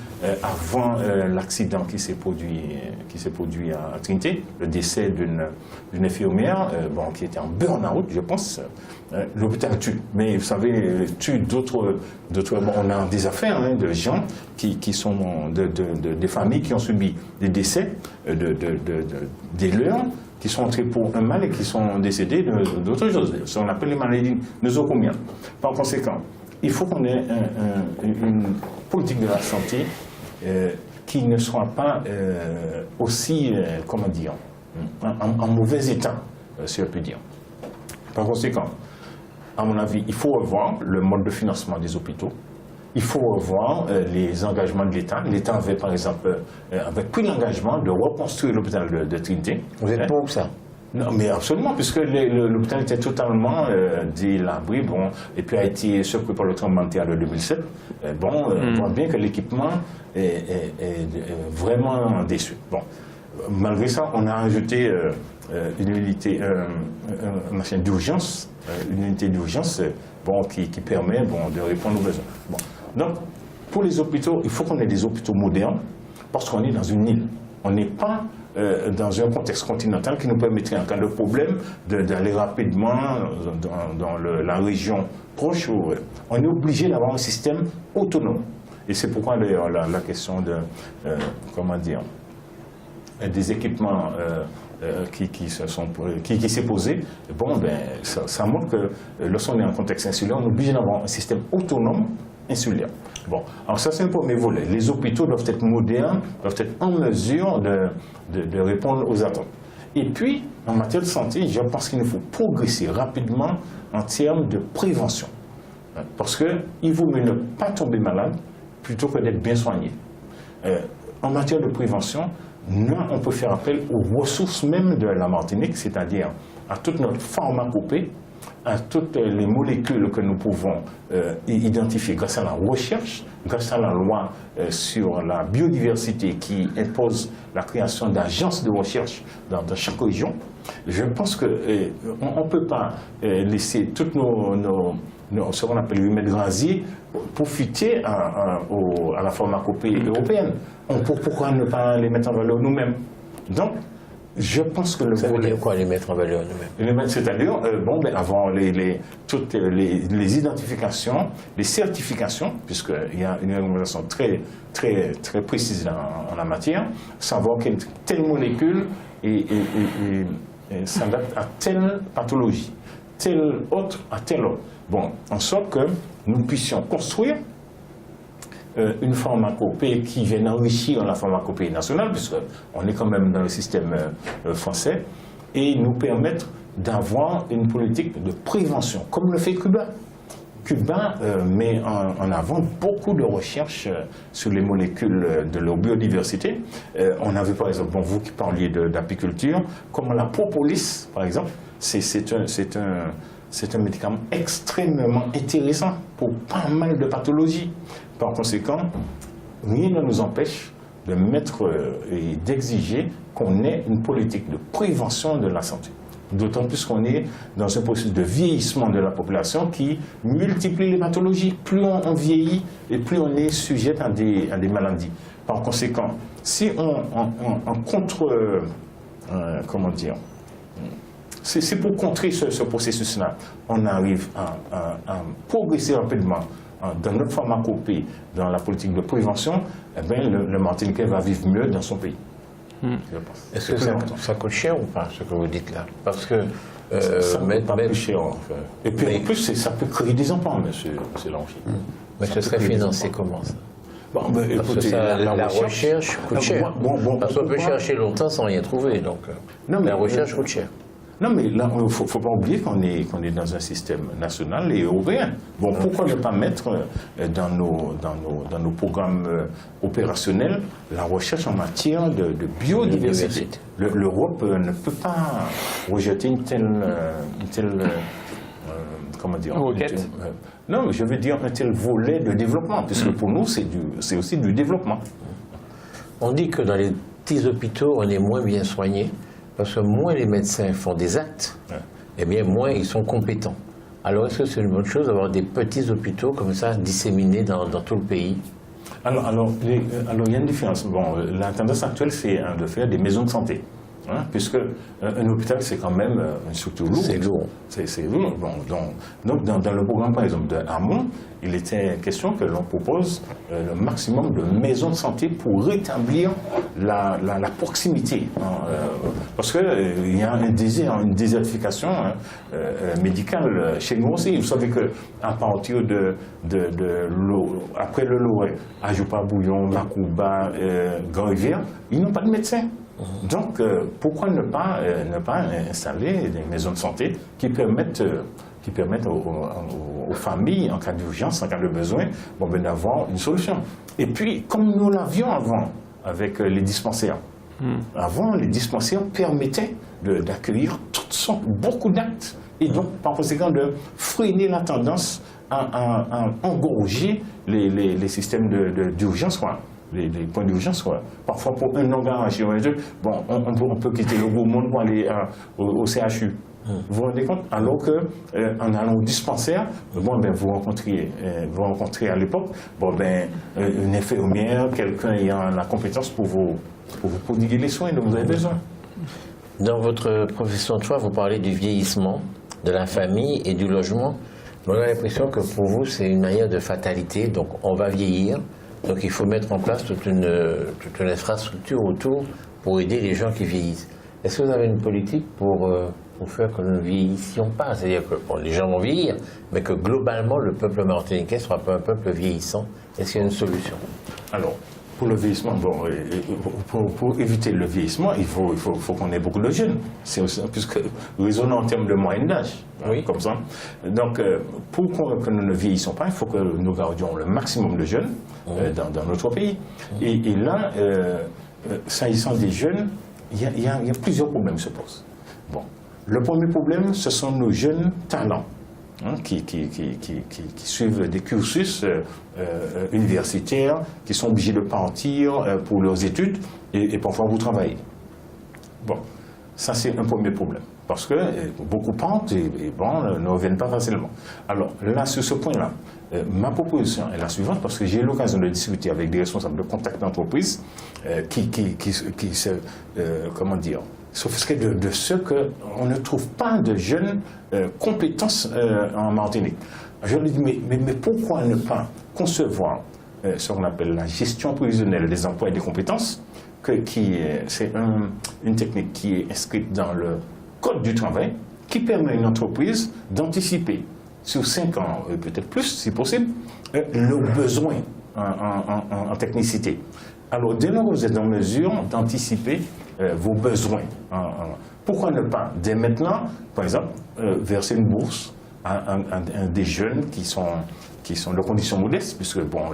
avant l'accident qui s'est produit à Trinité, le décès d'une infirmière qui était en burn-out, je pense, l'hôpital tue. Mais vous savez, tue d'autres. On a des affaires de gens qui sont des familles qui ont subi des décès des leurs, qui sont entrés pour un mal et qui sont décédés d'autres choses. Ce qu'on appelle les maladies nosocomiales. Par conséquent, il faut qu'on ait une politique de la santé qui ne soit pas aussi, comment dire, en mauvais état, si je puis dire. Par conséquent, à mon avis, il faut revoir le mode de financement des hôpitaux. Il faut revoir les engagements de l'État. L'État avait, par exemple, pris l'engagement de reconstruire l'hôpital de Trinité. Vous êtes pour ça? Non, mais absolument, puisque l'hôpital était totalement délabré, et puis a été secoué par le tremblement de terre de 2007. On voit bien que l'équipement est vraiment déçu. Bon, malgré ça, on a ajouté une unité, une machine d'urgence, qui permet de répondre aux besoins. Bon. Donc, pour les hôpitaux, il faut qu'on ait des hôpitaux modernes, parce qu'on est dans une île. On n'est pas dans un contexte continental qui nous permettrait, en cas de problème, d'aller rapidement dans la région proche. On est obligé d'avoir un système autonome. Et c'est pourquoi, d'ailleurs, la question des équipements qui s'est posée, ça montre que lorsqu'on est en contexte insulaire, on est obligé d'avoir un système autonome insulaire. Bon, alors ça c'est un premier volet. Les hôpitaux doivent être modernes, doivent être en mesure de répondre aux attentes. Et puis, en matière de santé, je pense qu'il nous faut progresser rapidement en termes de prévention. Parce qu'il vaut mieux ne pas tomber malade plutôt que d'être bien soigné. En matière de prévention, on peut faire appel aux ressources même de la Martinique, c'est-à-dire à toute notre pharmacopée, à toutes les molécules que nous pouvons identifier grâce à la recherche, grâce à la loi sur la biodiversité qui impose la création d'agences de recherche dans chaque région. Je pense qu'on ne peut pas laisser toutes ce qu'on appelle les remèdes grasiers profiter à la pharmacopée européenne. Pourquoi ne pas les mettre en valeur nous-mêmes? Donc, je pense que le Ça veut dire quoi, les mettre en valeur nous-mêmes? C'est-à-dire, avant toutes les identifications, les certifications, puisqu'il y a une réglementation très, très, très précise en la matière, savoir quelle telle molécule s'adapte à telle pathologie, telle autre à telle autre. Bon, en sorte que nous puissions construire une pharmacopée qui vienne enrichir la pharmacopée nationale, puisqu'on est quand même dans le système français, et nous permettre d'avoir une politique de prévention, comme le fait Cuba. Cuba met en avant beaucoup de recherches sur les molécules de leur biodiversité. On a vu par exemple, bon, vous qui parliez d'apiculture, comment la propolis, par exemple, c'est un médicament extrêmement intéressant pour pas mal de pathologies. Par conséquent, rien ne nous empêche de mettre et d'exiger qu'on ait une politique de prévention de la santé. D'autant plus qu'on est dans un processus de vieillissement de la population qui multiplie les pathologies. Plus on vieillit et plus on est sujet à des maladies. Par conséquent, si on contre... comment dire, c'est pour contrer ce processus-là, on arrive à progresser rapidement dans notre pharmacopée, dans la politique de prévention, eh bien, le Martiniquais va vivre mieux dans son pays. Est-ce que ça coûte cher ou pas, ce que vous dites là? Parce que... ça ne coûte pas plus cher. Enfin. Et puis en plus, ça peut créer des emplois, monsieur Langy. Mais ce serait financé comment ça? Bon, ben, écoutez, la recherche coûte cher. Parce qu'on peut chercher longtemps sans rien trouver. Donc, la recherche coûte cher. Non, mais là, il ne faut pas oublier qu'on est dans un système national et européen. Bon, pourquoi ne pas mettre dans nos programmes opérationnels la recherche en matière de biodiversité? L'Europe ne peut pas rejeter une telle comment dire, non, je veux dire un tel volet de développement, puisque pour nous, c'est aussi du développement. On dit que dans les petits hôpitaux, on est moins bien soigné. Parce que moins les médecins font des actes, eh bien moins ils sont compétents. Alors est-ce que c'est une bonne chose d'avoir des petits hôpitaux comme ça disséminés dans tout le pays? Alors il y a une différence. Bon, la tendance actuelle, c'est de faire des maisons de santé. Puisque un hôpital, c'est quand même une structure lourde. C'est lourd. C'est lourd. Bon, donc dans le programme, par exemple, de Hamon, il était question que l'on propose le maximum de maisons de santé pour rétablir la proximité. Parce qu'il y a un désir, une désertification médicale chez nous aussi. Vous savez qu'à partir de l'eau, après le Loiret, Ajupa-Bouillon, Macouba, Grand-Rivière, ils n'ont pas de médecin. Donc, pourquoi ne pas installer des maisons de santé qui permettent aux familles, en cas d'urgence, en cas de besoin, d'avoir une solution. Et puis, comme nous l'avions avant avec les dispensaires, avant, les dispensaires permettaient d'accueillir beaucoup d'actes et donc, par conséquent, de freiner la tendance à engorger les systèmes d'urgence, quoi. Les points d'urgence, quoi. Parfois pour un engagé, bon, on peut quitter le beau monde pour aller au CHU. Vous vous rendez compte? Alors qu'en allant au dispensaire, vous rencontrez à l'époque une infirmière, quelqu'un ayant la compétence pour vous prodiguer les soins dont vous avez besoin. Dans votre profession de foi, vous parlez du vieillissement, de la famille et du logement. On a l'impression que pour vous, c'est une manière de fatalité. Donc on va vieillir. Donc il faut mettre en place toute une infrastructure autour pour aider les gens qui vieillissent. Est-ce que vous avez une politique pour faire que nous ne vieillissions pas? C'est-à-dire que les gens vont vieillir, mais que globalement le peuple martiniquais soit pas un peuple vieillissant. Est-ce qu'il y a une solution? Alors, pour le vieillissement, pour éviter le vieillissement, il faut qu'on ait beaucoup de jeunes. C'est aussi, puisque raisonnons en termes de moyenne d'âge, oui, comme ça. Donc, pour que nous ne vieillissons pas, il faut que nous gardions le maximum de jeunes dans notre pays. Et là, s'agissant des jeunes, il y a plusieurs problèmes qui se posent. Bon, le premier problème, ce sont nos jeunes talents. Qui suivent des cursus universitaires, qui sont obligés de partir pour leurs études et parfois pour travailler. Bon, ça c'est un premier problème, parce que beaucoup partent et ne reviennent pas facilement. Alors là, sur ce point-là, ma proposition est la suivante, parce que j'ai eu l'occasion de discuter avec des responsables de contact d'entreprise comment dire, s'offusquer de ce qu'on ne trouve pas de jeunes compétences en Martinique. Je lui dis, mais pourquoi ne pas concevoir ce qu'on appelle la gestion prévisionnelle des emplois et des compétences, c'est une technique qui est inscrite dans le Code du travail, qui permet à une entreprise d'anticiper sur 5 ans, peut-être plus si possible, leurs besoins en technicité. Alors, dès lors que vous êtes en mesure d'anticiper vos besoins pourquoi ne pas, dès maintenant, par exemple, verser une bourse à des jeunes qui sont de conditions modestes, puisque bon,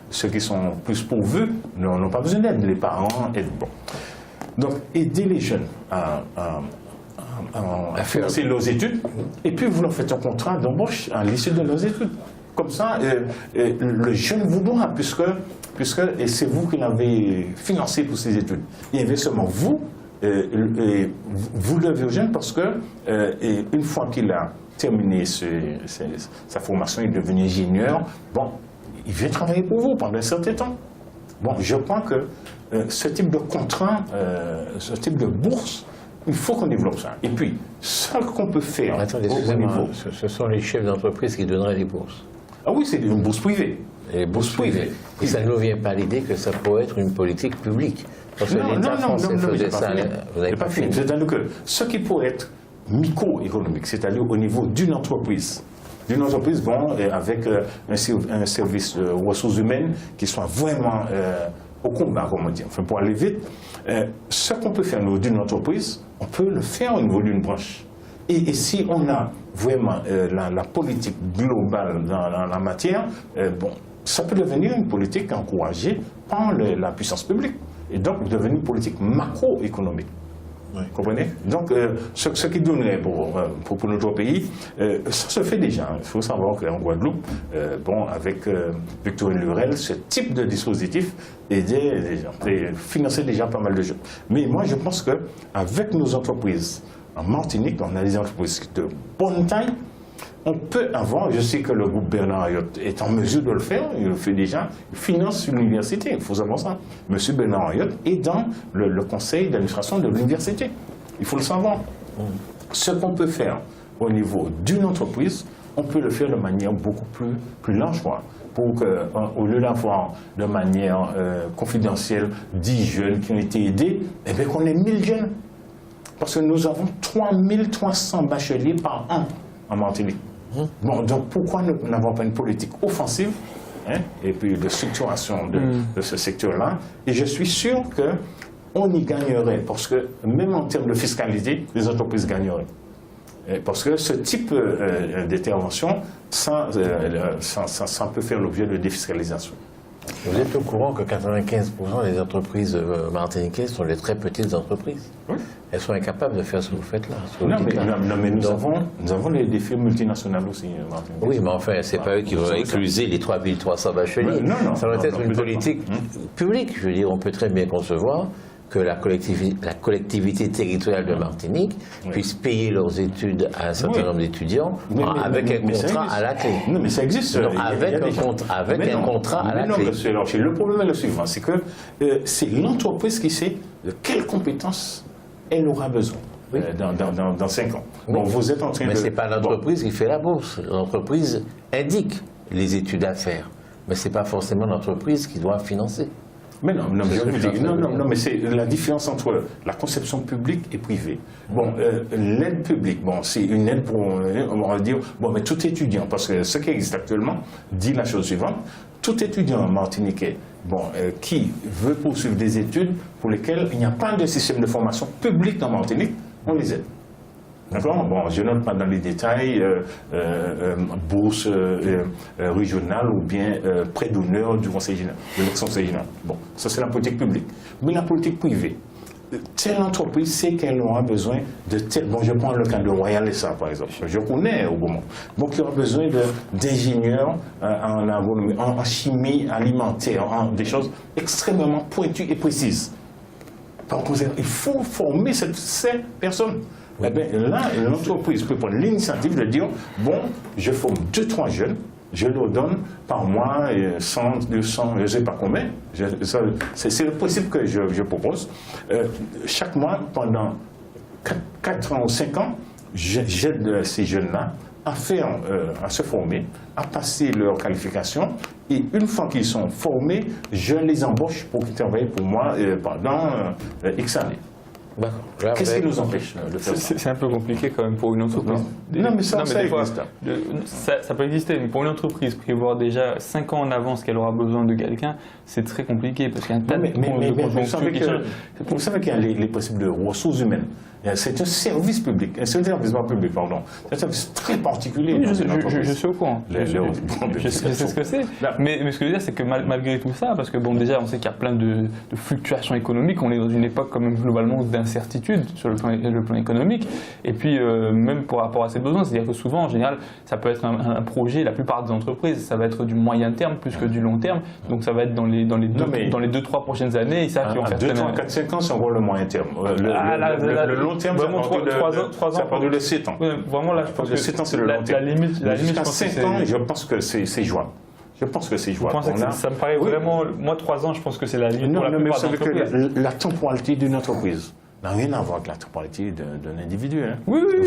ceux qui sont plus pourvus n'ont pas besoin d'aide, les parents aident. Bon. Donc, aider les jeunes à financer leurs études, et puis vous leur faites un contrat d'embauche à l'issue de leurs études. Comme ça, le jeune vous doit, puisque c'est vous qui l'avez financé pour ses études. Et inversement, vous devez au jeune parce que une fois qu'il a terminé sa formation, il est devenu ingénieur, bon, il vient travailler pour vous pendant un certain temps. Bon, je crois que ce type de contrat, ce type de bourse, il faut qu'on développe ça. Et puis, ce qu'on peut faire Attendez, au niveau... ce sont les chefs d'entreprise qui donneraient les bourses. Ah oui, c'est une bourse privée. Les bourses privées. Et ça ne nous vient pas l'idée que ça pourrait être une politique publique. Parce que l'État français faisait ça. Vous n'avez pas fini. C'est-à-dire que ce qui pourrait être microéconomique, c'est-à-dire au niveau d'une entreprise, bon, avec un service de ressources humaines qui soit vraiment au combat, comme on dit, enfin, pour aller vite, ce qu'on peut faire au niveau d'une entreprise, on peut le faire au niveau d'une branche. Et si on a vraiment la politique globale dans la matière, bon, ça peut devenir une politique encouragée par la puissance publique et donc devenir une politique macroéconomique. Oui. Comprenez? Donc, ce qui donnerait pour notre pays, ça se fait déjà. Il faut savoir qu'en Guadeloupe, bon, avec Victorine Lurel, ce type de dispositif aidait les gens, et finançait déjà pas mal de jeunes. Mais moi, je pense qu'avec nos entreprises, en Martinique, on a des entreprises de bonne taille. On peut avoir, je sais que le groupe Bernard Ayotte est en mesure de le faire, il le fait déjà, il finance l'université, il faut savoir ça. Monsieur Bernard Ayotte est dans le conseil d'administration de l'université, il faut le savoir. Ce qu'on peut faire au niveau d'une entreprise, on peut le faire de manière beaucoup plus large, quoi, pour qu'au lieu d'avoir de manière confidentielle 10 jeunes qui ont été aidés, eh bien qu'on ait 1000 jeunes. Parce que nous avons 3300 bacheliers par an en Martinique. Bon, donc pourquoi n'avoir pas une politique offensive, hein, et puis de structuration de ce secteur-là? Et je suis sûr qu'on y gagnerait, parce que même en termes de fiscalité, les entreprises gagneraient. Parce que ce type d'intervention, ça peut faire l'objet de défiscalisation. Vous êtes au courant que 95% des entreprises martiniquaises sont des très petites entreprises. Oui. Elles sont incapables de faire ce que vous faites là. Non, mais nous avons des firmes multinationales aussi, Martinique. Oui, mais enfin, ce n'est pas eux qui vont écluser les 3300 bacheliers. Ça va être une politique publique. Je veux dire, on peut très bien concevoir que la collectivité territoriale de Martinique puisse payer leurs études à un certain nombre d'étudiants avec un contrat à la clé. Non, mais ça existe. Non, avec un contrat à la clé. Le problème est le suivant, c'est que c'est l'entreprise qui sait de quelles compétences elle aura besoin dans 5 ans. Bon, vous êtes en train mais ce n'est pas l'entreprise qui fait la bourse. L'entreprise indique les études à faire. Mais ce n'est pas forcément l'entreprise qui doit financer. Mais non, mais c'est la différence entre la conception publique et privée. Bon, l'aide publique, bon, c'est une aide pour, on va dire, bon, mais tout étudiant, parce que ce qui existe actuellement dit la chose suivante, tout étudiant martiniquais, bon, qui veut poursuivre des études pour lesquelles il n'y a pas de système de formation public en Martinique, on les aide. D'accord? Bon, je n'entre pas dans les détails, bourse régionale ou bien prêt d'honneur du Conseil général, de l'ex-Conseil général. Bon, ça c'est la politique publique. Mais la politique privée, telle entreprise sait qu'elle aura besoin de tel... Bon, je prends le cas de Royal SA, par exemple. Je connais au moment. Donc, il y aura besoin d'ingénieurs en agronomie, en chimie alimentaire, des choses extrêmement pointues et précises. Par conséquent, il faut former ces personnes. Eh bien, là, l'entreprise peut prendre l'initiative de dire, bon, je forme 2-3 jeunes, je leur donne par mois 100, 200, je ne sais pas combien. C'est le principe que je propose. Chaque mois, pendant 4 ans ou 5 ans, j'aide ces jeunes-là à se former, à passer leur qualification. Et une fois qu'ils sont formés, je les embauche pour qu'ils travaillent pour moi pendant X années. Qu'est-ce qui nous empêche de faire ça? C'est un peu compliqué quand même pour une entreprise. Non, mais ça existe. Ça peut exister, mais pour une entreprise, prévoir déjà 5 ans en avance qu'elle aura besoin de quelqu'un, c'est très compliqué parce qu'il y a un tas de vous savez qu'il y a les principes de ressources humaines. C'est un service public, c'est un établissement public, pardon. C'est un service très particulier. Oui, dans une entreprise. je suis au courant. Je sais ce que c'est. Mais ce que je veux dire, c'est que malgré tout ça, parce que bon, déjà, on sait qu'il y a plein de fluctuations économiques, on est dans une époque quand même globalement d'incertitude sur le plan économique, et puis même par rapport à ces besoins, c'est-à-dire que souvent, en général, ça peut être un projet, la plupart des entreprises, ça va être du moyen terme plus que du long terme, donc ça va être dans les 2-3 prochaines années, et ça qui vont faire 2, 3, 4, 5 ans, c'est encore le moyen terme. Le long terme, vraiment 3 ans. Ça part de 7 ans. Vraiment, là, je pense que 7 ans, c'est le long terme. La limite, jusqu'à 5 ans, je pense que c'est jouable. Je pense que c'est jouable. Ça me paraît vraiment... Moi, 3 ans, je pense que c'est la limite pour la plupart des entreprises. La temporalité d'une entreprise n'a rien à voir avec la temporalité d'un individu. Hein. Oui, je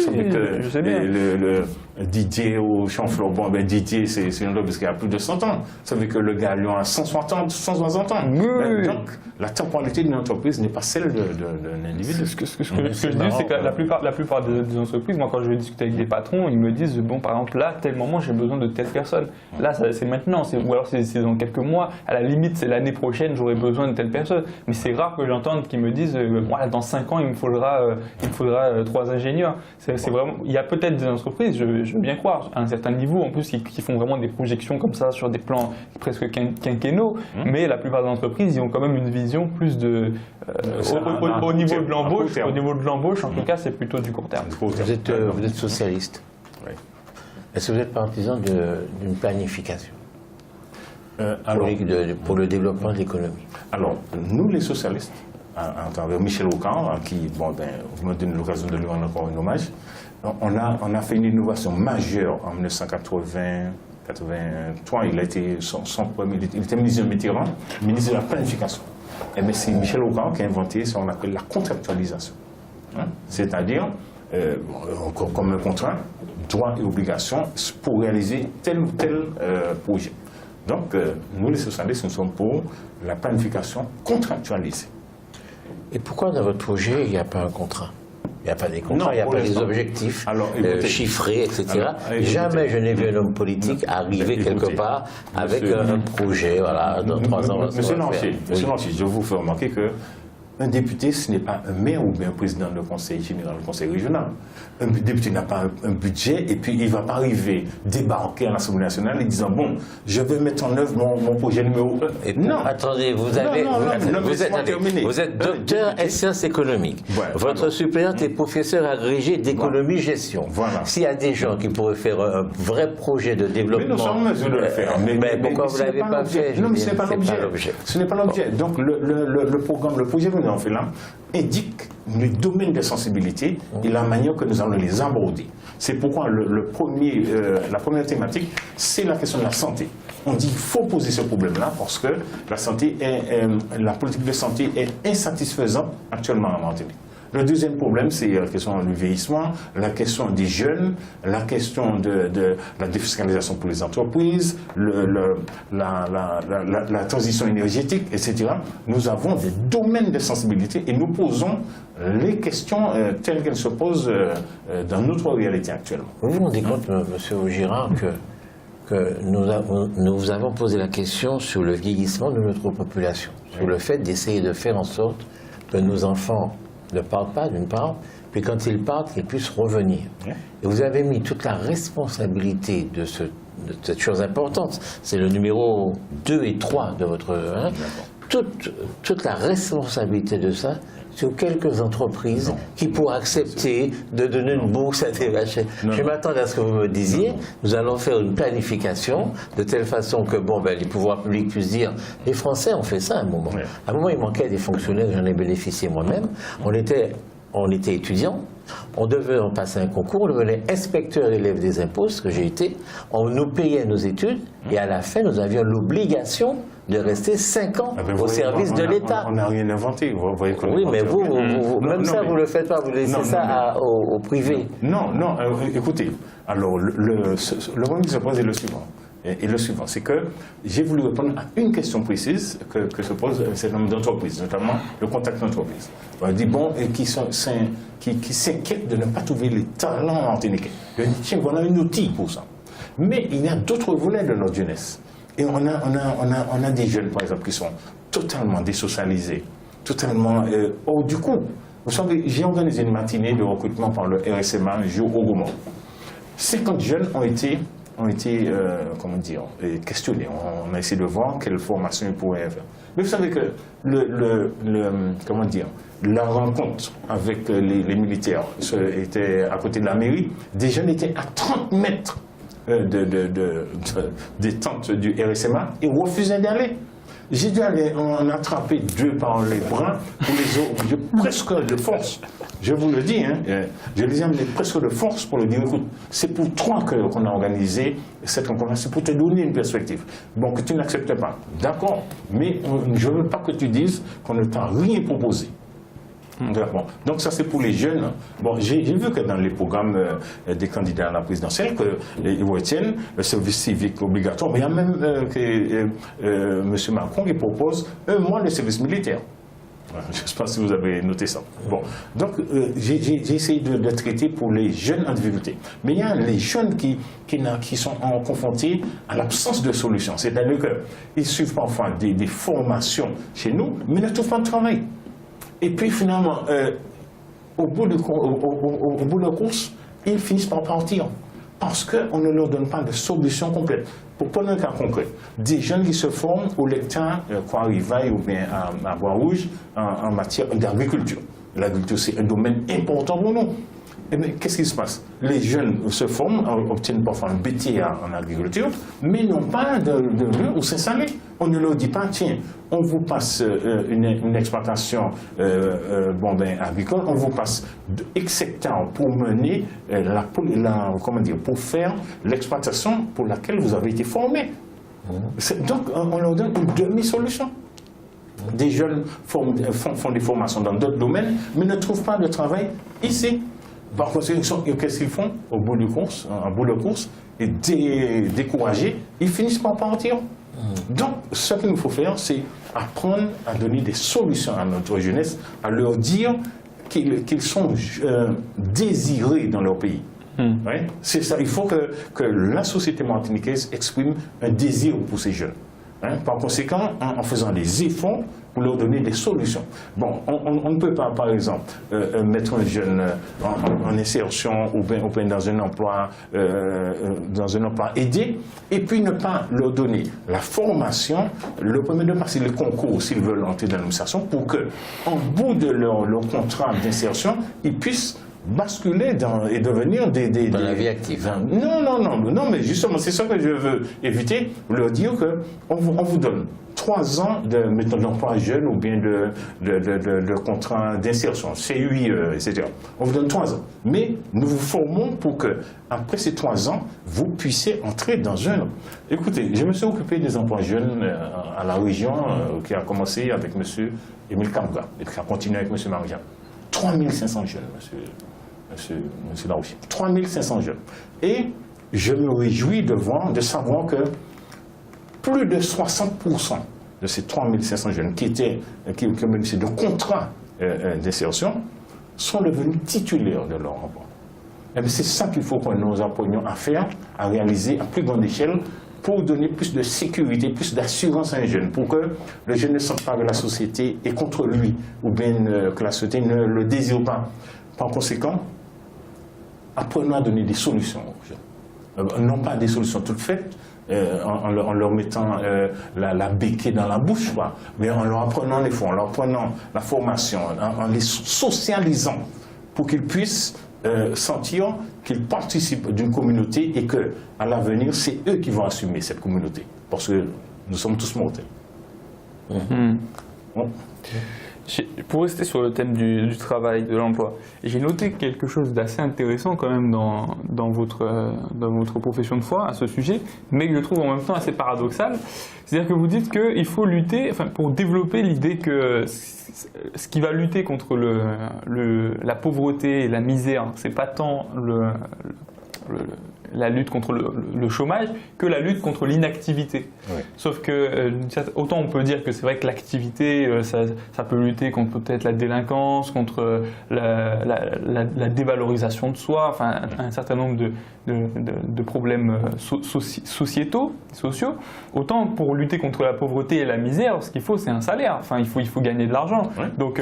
sais bien. Le Didier au Champ-Fleur, bon, ben Didier, c'est une entreprise qui a plus de 100 ans. Ça veut dire que le gars, lui, a 160 ans, 160 ans. Oui. Donc, la temporalité d'une entreprise n'est pas celle d'un individu. Ce que je dis, c'est que la plupart des entreprises, moi, quand je vais discuter avec des patrons, ils me disent, bon, par exemple, là, tel moment, j'ai besoin de telle personne. Là, c'est maintenant, ou alors c'est dans quelques mois. À la limite, c'est l'année prochaine, j'aurai besoin de telle personne. Mais c'est rare que j'entende qu'ils me disent, voilà, dans 5 ans, il me faudra 3 ingénieurs. C'est vraiment, il y a peut-être des entreprises, je veux bien croire, à un certain niveau, en plus, qui font vraiment des projections comme ça sur des plans presque quinquennaux, mais la plupart des entreprises, ils ont quand même une vision plus de... au niveau de l'embauche, en tout cas, c'est plutôt du court terme. Vous êtes socialiste. Oui. Est-ce que vous êtes partisan d'une planification pour le développement de l'économie? Alors, nous, les socialistes, à travers Michel Aucan, qui, bon, ben, vous me donnez l'occasion de lui rendre encore un hommage, on a fait une innovation majeure en 1983. Il a été il était ministre de Mitterrand, ministre de la planification. Et c'est Michel Aucan qui a inventé ce qu'on appelle la contractualisation. Hein? C'est-à-dire, comme un contrat, droits et obligations pour réaliser tel ou tel projet. Donc, nous, les socialistes, nous sommes pour la planification contractualisée. Et pourquoi dans votre projet, il n'y a pas un contrat? Il n'y a pas des contrats, il n'y a pas des objectifs chiffrés, etc. Jamais je n'ai vu un homme politique arriver quelque part avec un projet, voilà, dans 3 ans. Monsieur Lanchier, je vous fais remarquer qu'un député, ce n'est pas un maire ou bien un président du conseil général, du conseil régional. Un député n'a pas un budget et puis il ne va pas arriver débarquer à l'Assemblée nationale en disant bon, je vais mettre en œuvre mon projet numéro 1. Non, attendez, vous êtes docteur en sciences économiques. Voilà, votre suppléante est professeur agrégé d'économie-gestion. Voilà. S'il y a des gens qui pourraient faire un vrai projet de développement... Mais nous sommes en mesure de le faire. Mais pourquoi vous ne l'avez pas fait? Non, mais ce n'est pas l'objet. Ce n'est pas l'objet. Donc le programme, le projet que nous avons fait là, indique le domaine de sensibilité et la manière que nous allons les aborder. C'est pourquoi la première thématique, c'est la question de la santé. On dit qu'il faut poser ce problème-là parce que la politique de santé est insatisfaisante actuellement en Martinique. Le deuxième problème, c'est la question du vieillissement, la question des jeunes, la question de la défiscalisation pour les entreprises, la transition énergétique, etc. Nous avons des domaines de sensibilité et nous posons les questions telles qu'elles se posent dans notre réalité actuellement. Vous vous rendez compte, M. Girard, que nous avons posé la question sur le vieillissement de notre population, sur le fait d'essayer de faire en sorte que nos enfants ne partent pas, d'une part, puis quand ils partent, qu'ils puissent revenir. Et vous avez mis toute la responsabilité de cette chose importante, c'est le numéro 2 et 3 de votre... Hein, toute la responsabilité de ça sur quelques entreprises qui pourraient accepter de donner une bourse à des vaches. Je m'attends à ce que vous me disiez, nous allons faire une planification de telle façon que les pouvoirs publics puissent dire, les Français ont fait ça à un moment. À un moment, il manquait des fonctionnaires, j'en ai bénéficié moi-même. On était étudiants, on passait un concours, on devenait inspecteur élève des impôts, ce que j'ai été, on nous payait nos études, et à la fin, nous avions l'obligation de rester 5 ans au service de l'État. On n'a rien inventé. Vous voyez oui, mais vous ne le faites pas, vous laissez ça au privé. Non, écoutez, alors le problème qui se pose est le suivant. Et le suivant, c'est que j'ai voulu répondre à une question précise que se pose un certain nombre d'entreprises, notamment le contact d'entreprise. On dit, qui s'inquiètent de ne pas trouver les talents martiniquais. Je dis, tiens, voilà un outil pour ça. Mais il y a d'autres volets de notre jeunesse. Et on a des jeunes, par exemple, qui sont totalement désocialisés, totalement hors du coup. Vous savez, j'ai organisé une matinée de recrutement par le RSMA un jour au Gaumont. 50 jeunes ont été comment dire, questionnés. On a essayé de voir quelle formation ils pourraient faire. Mais vous savez que comment dire, la rencontre avec les militaires était à côté de la mairie. Des jeunes étaient à 30 mètres des tentes du RSMA et refusaient d'aller. J'ai dû aller en attraper 2 par les bras pour les autres, presque de force. Je vous le dis, hein, je les ai amenés presque de force pour leur dire, écoute, c'est pour toi qu'on a organisé cette rencontre, c'est pour te donner une perspective. Bon, que tu n'acceptes pas, d'accord, mais je ne veux pas que tu dises qu'on ne t'a rien proposé. Bon. Donc ça c'est pour les jeunes. Bon, j'ai vu que dans les programmes des candidats à la présidentielle, que ils retiennent le service civique obligatoire, mais il y a même M. Macron qui propose un mois de service militaire. Je ne sais pas si vous avez noté ça. Bon. Donc j'ai essayé de traiter pour les jeunes en difficulté. Mais il y a les jeunes qui sont confrontés à l'absence de solution. C'est-à-dire qu'ils suivent parfois des formations chez nous, mais ne trouvent pas de travail. Et puis finalement, au bout de la course, ils finissent par partir. Parce qu'on ne leur donne pas de solution complète. Pour prendre un cas concret, des jeunes qui se forment au lecteur Croix-Rivaille ou bien à Bois-Rouge en matière d'agriculture. L'agriculture, c'est un domaine important pour nous. Eh bien, qu'est-ce qui se passe? Les jeunes se forment, obtiennent parfois un BTA en agriculture, mais n'ont pas de lieu où s'installer. On ne leur dit pas, tiens, on vous passe une exploitation agricole, on vous passe X hectares pour mener pour faire l'exploitation pour laquelle vous avez été formé. Donc, on leur donne une demi-solution. Des jeunes font des formations dans d'autres domaines, mais ne trouvent pas de travail ici. Par conséquent, qu'est-ce qu'ils font au bout de course, et découragés, ils finissent par partir. Donc, ce qu'il nous faut faire, c'est apprendre à donner des solutions à notre jeunesse, à leur dire qu'ils sont désirés dans leur pays. Ouais? C'est ça. Il faut que la société martiniquaise exprime un désir pour ces jeunes. Hein? Par conséquent, en faisant des efforts pour leur donner des solutions. Bon, on ne peut pas, par exemple, mettre un jeune en insertion ou bien dans un emploi aidé, et puis ne pas leur donner la formation, leur permettre de passer les concours s'ils veulent entrer dans l'administration, pour qu'en bout de leur contrat d'insertion, ils puissent basculer et devenir dans la vie active. Non, mais justement, c'est ça que je veux éviter, leur dire qu'on vous donne 3 ans d'emploi jeune ou bien de contrat d'insertion, CUI, etc. On vous donne 3 ans. Mais nous vous formons pour que, après ces 3 ans, vous puissiez entrer dans un. Écoutez, je me suis occupé des emplois jeunes à la région, qui a commencé avec M. Émile Kamga et qui a continué avec M. Marian. 3500 jeunes, monsieur Larouche. 3500 jeunes. Et je me réjouis de savoir que plus de 60% de ces 3500 jeunes qui ont bénéficié de contrats d'insertion sont devenus titulaires de leur emploi. Et c'est ça qu'il faut que nous apprenions à faire, à réaliser à plus grande échelle, pour donner plus de sécurité, plus d'assurance à un jeune, pour que le jeune ne sente pas que la société est contre lui, ou bien que la société ne le désire pas. Par conséquent, apprenons à donner des solutions aux jeunes. Non pas des solutions toutes faites, en leur mettant la béquille dans la bouche, quoi, mais en leur apprenant les fonds, en leur apprenant la formation, en les socialisant, pour qu'ils puissent sentir qu'ils participent d'une communauté et qu'à l'avenir, c'est eux qui vont assumer cette communauté. Parce que nous sommes tous mortels. Bon. Pour rester sur le thème du travail, de l'emploi, j'ai noté quelque chose d'assez intéressant quand même dans votre profession de foi à ce sujet, mais que je trouve en même temps assez paradoxal. C'est-à-dire que vous dites qu'il faut lutter, pour développer l'idée que ce qui va lutter contre la pauvreté et la misère, c'est pas tant exemple, la lutte contre le chômage que la lutte contre l'inactivité. Oui. Sauf que, autant on peut dire que c'est vrai que l'activité, ça peut lutter contre peut-être la délinquance, contre la dévalorisation de soi, enfin un certain nombre de problèmes sociaux. Autant pour lutter contre la pauvreté et la misère, ce qu'il faut, c'est un salaire. Enfin, il faut gagner de l'argent. Oui, donc,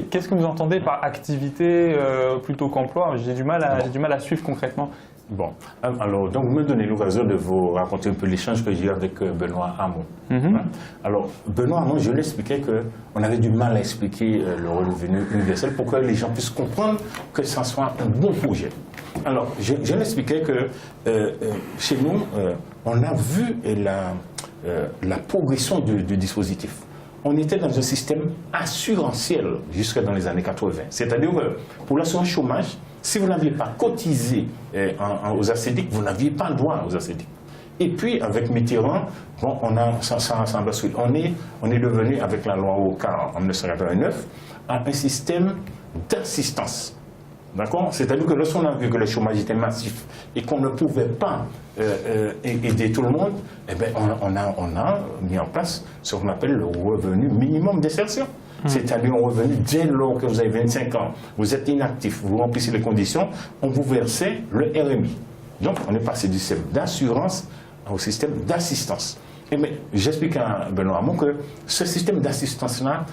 qu'est-ce que vous entendez par activité plutôt qu'emploi? J'ai du mal à suivre concrètement. Bon, alors, donc vous me donnez l'occasion de vous raconter un peu l'échange que j'ai eu avec Benoît Hamon. Alors, Benoît Hamon, je lui expliquais qu'on avait du mal à expliquer le revenu universel pour que les gens puissent comprendre que ça soit un bon projet. Alors, je lui expliquais que chez nous, on a vu la progression du dispositif. On était dans un système assurantiel jusque dans les années 80. C'est-à-dire que pour l'assurance chômage, si vous n'aviez pas cotisé aux ACDIC, vous n'aviez pas le droit aux ACDIC. Et puis, avec Mitterrand, bon, ça a basculé. On est devenu, avec la loi Oka en 1989, à un système d'assistance. D'accord? C'est-à-dire que lorsqu'on a vu que le chômage était massif et qu'on ne pouvait pas aider tout le monde, eh bien, on a mis en place ce qu'on appelle le revenu minimum d'insertion. C'est-à-dire un revenu dès lors que vous avez 25 ans, vous êtes inactif, vous remplissez les conditions, on vous versait le RMI. Donc on est passé du système d'assurance au système d'assistance. Et mais j'explique à Benoît Hamon que ce système d'assistance-là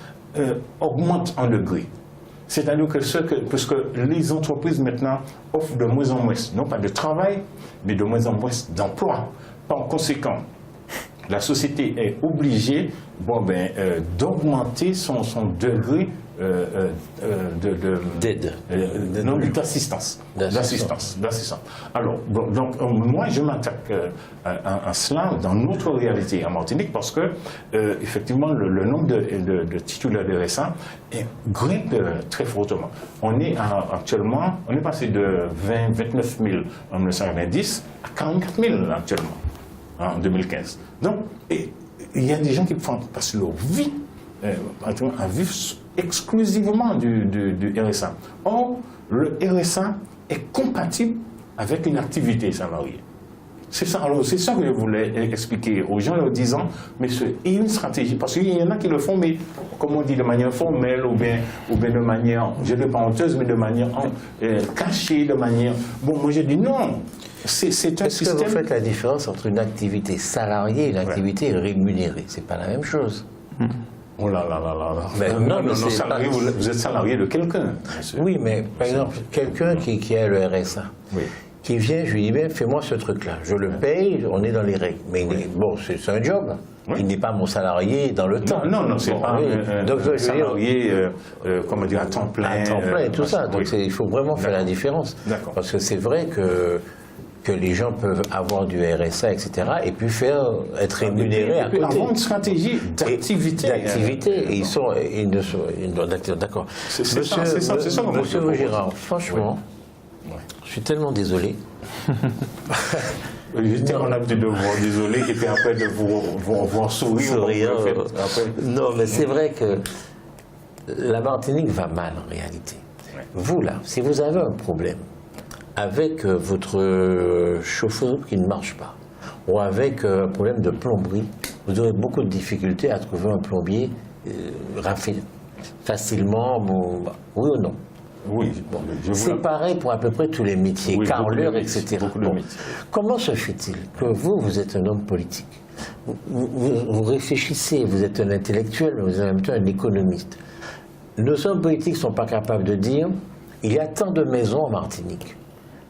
augmente en degrés. C'est-à-dire parce que les entreprises maintenant offrent de moins en moins, non pas de travail, mais de moins en moins d'emploi. Par conséquent, la société est obligée d'augmenter son degré d'assistance. Alors, donc, moi, je m'attaque à cela dans notre réalité en Martinique parce que, effectivement, le nombre de titulaires de RSA grimpe très fortement. Actuellement, on est passé de 29 000 en 1990 à 44 000 actuellement, en 2015. Donc, il y a des gens qui passent leur vie à vivre exclusivement du RSA. Or, le RSA est compatible avec une activité salariée. C'est ça, alors c'est ça que je voulais expliquer aux gens en leur disant, mais il y a une stratégie, parce qu'il y en a qui le font, mais comme on dit, de manière formelle ou bien de manière, je ne dis pas honteuse, mais de manière cachée, de manière... Bon, moi je dis non. C'est un système... Est-ce que vous faites la différence entre une activité salariée et une activité rémunérée? C'est pas la même chose. Oh là là là là. Mais non, salarié, vous êtes salarié de quelqu'un. Oui, mais par exemple, quelqu'un qui a le RSA, qui vient, je lui dis, ben, fais-moi ce truc-là. Je le paye, on est dans les règles. Mais bon, c'est un job. Il n'est pas mon salarié dans le temps. Non, c'est pas un salarié, comment dire, à temps plein. À temps plein et tout ça. Donc il faut vraiment faire la différence. Parce que c'est vrai que les gens peuvent avoir du RSA, etc., et puis être rémunérés à côté. Avoir une stratégie d'activité. Et d'accord. C'est ça. Monsieur Vaugirard, franchement, je suis tellement désolé. J'étais en habitude de vous désolé et puis après de vous en sourire. Non, mais c'est vrai que la Martinique va mal en réalité. Vous là, si vous avez un problème avec votre chauffe-eau qui ne marche pas, ou avec un problème de plomberie, vous aurez beaucoup de difficultés à trouver un plombier facilement, oui ou non? Oui. Bon. C'est pareil pour à peu près tous les métiers, carreleurs, etc. Comment se fait-il que vous êtes un homme politique, vous réfléchissez, vous êtes un intellectuel, mais vous êtes en même temps un économiste. Nos hommes politiques ne sont pas capables de dire il y a tant de maisons en Martinique.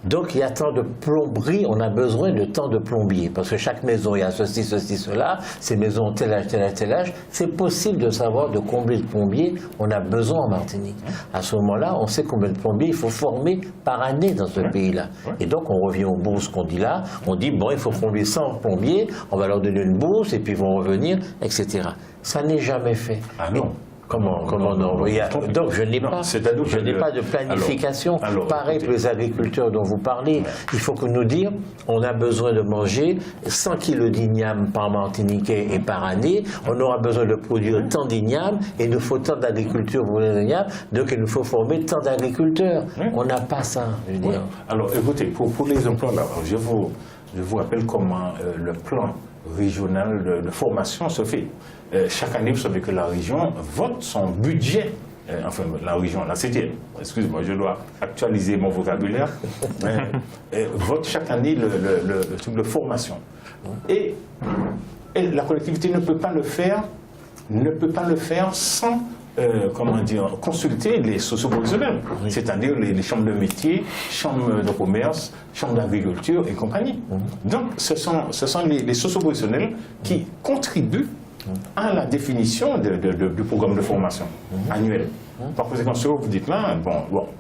Donc il y a tant de plomberie, on a besoin de tant de plombiers. Parce que chaque maison, il y a ceci, cela, ces maisons ont tel âge. C'est possible de savoir de combien de plombiers on a besoin en Martinique. À ce moment-là, on sait combien de plombiers il faut former par année dans ce pays-là. Et donc on revient aux bourses qu'on dit là, on dit bon, il faut former 100 plombiers, on va leur donner une bourse et puis ils vont revenir, etc. Ça n'est jamais fait. Ah non. Comment non, donc je n'ai pas, pas de planification. Pareil pour les agriculteurs dont vous parlez. Il faut que nous dire, on a besoin de manger 100 kilos d'igname par Martiniquais et par année. On aura besoin de produire tant d'ignames et il nous faut tant d'agriculture pour les ignames. Donc il nous faut former tant d'agriculteurs. On n'a pas ça, je veux dire. Alors écoutez, pour les emplois là, je vous rappelle comment le plan régional de formation se fait. Chaque année, vous savez que la région vote son budget, enfin la région, la CTM, excusez-moi, je dois actualiser mon vocabulaire, vote chaque année le truc de formation. Et la collectivité ne peut pas le faire sans consulter les socio-professionnels, c'est-à-dire les chambres de métier, chambres de commerce, chambres d'agriculture et compagnie. Donc, ce sont les socio-professionnels qui contribuent à la définition du programme de formation annuel. Par conséquent, ce que vous dites là,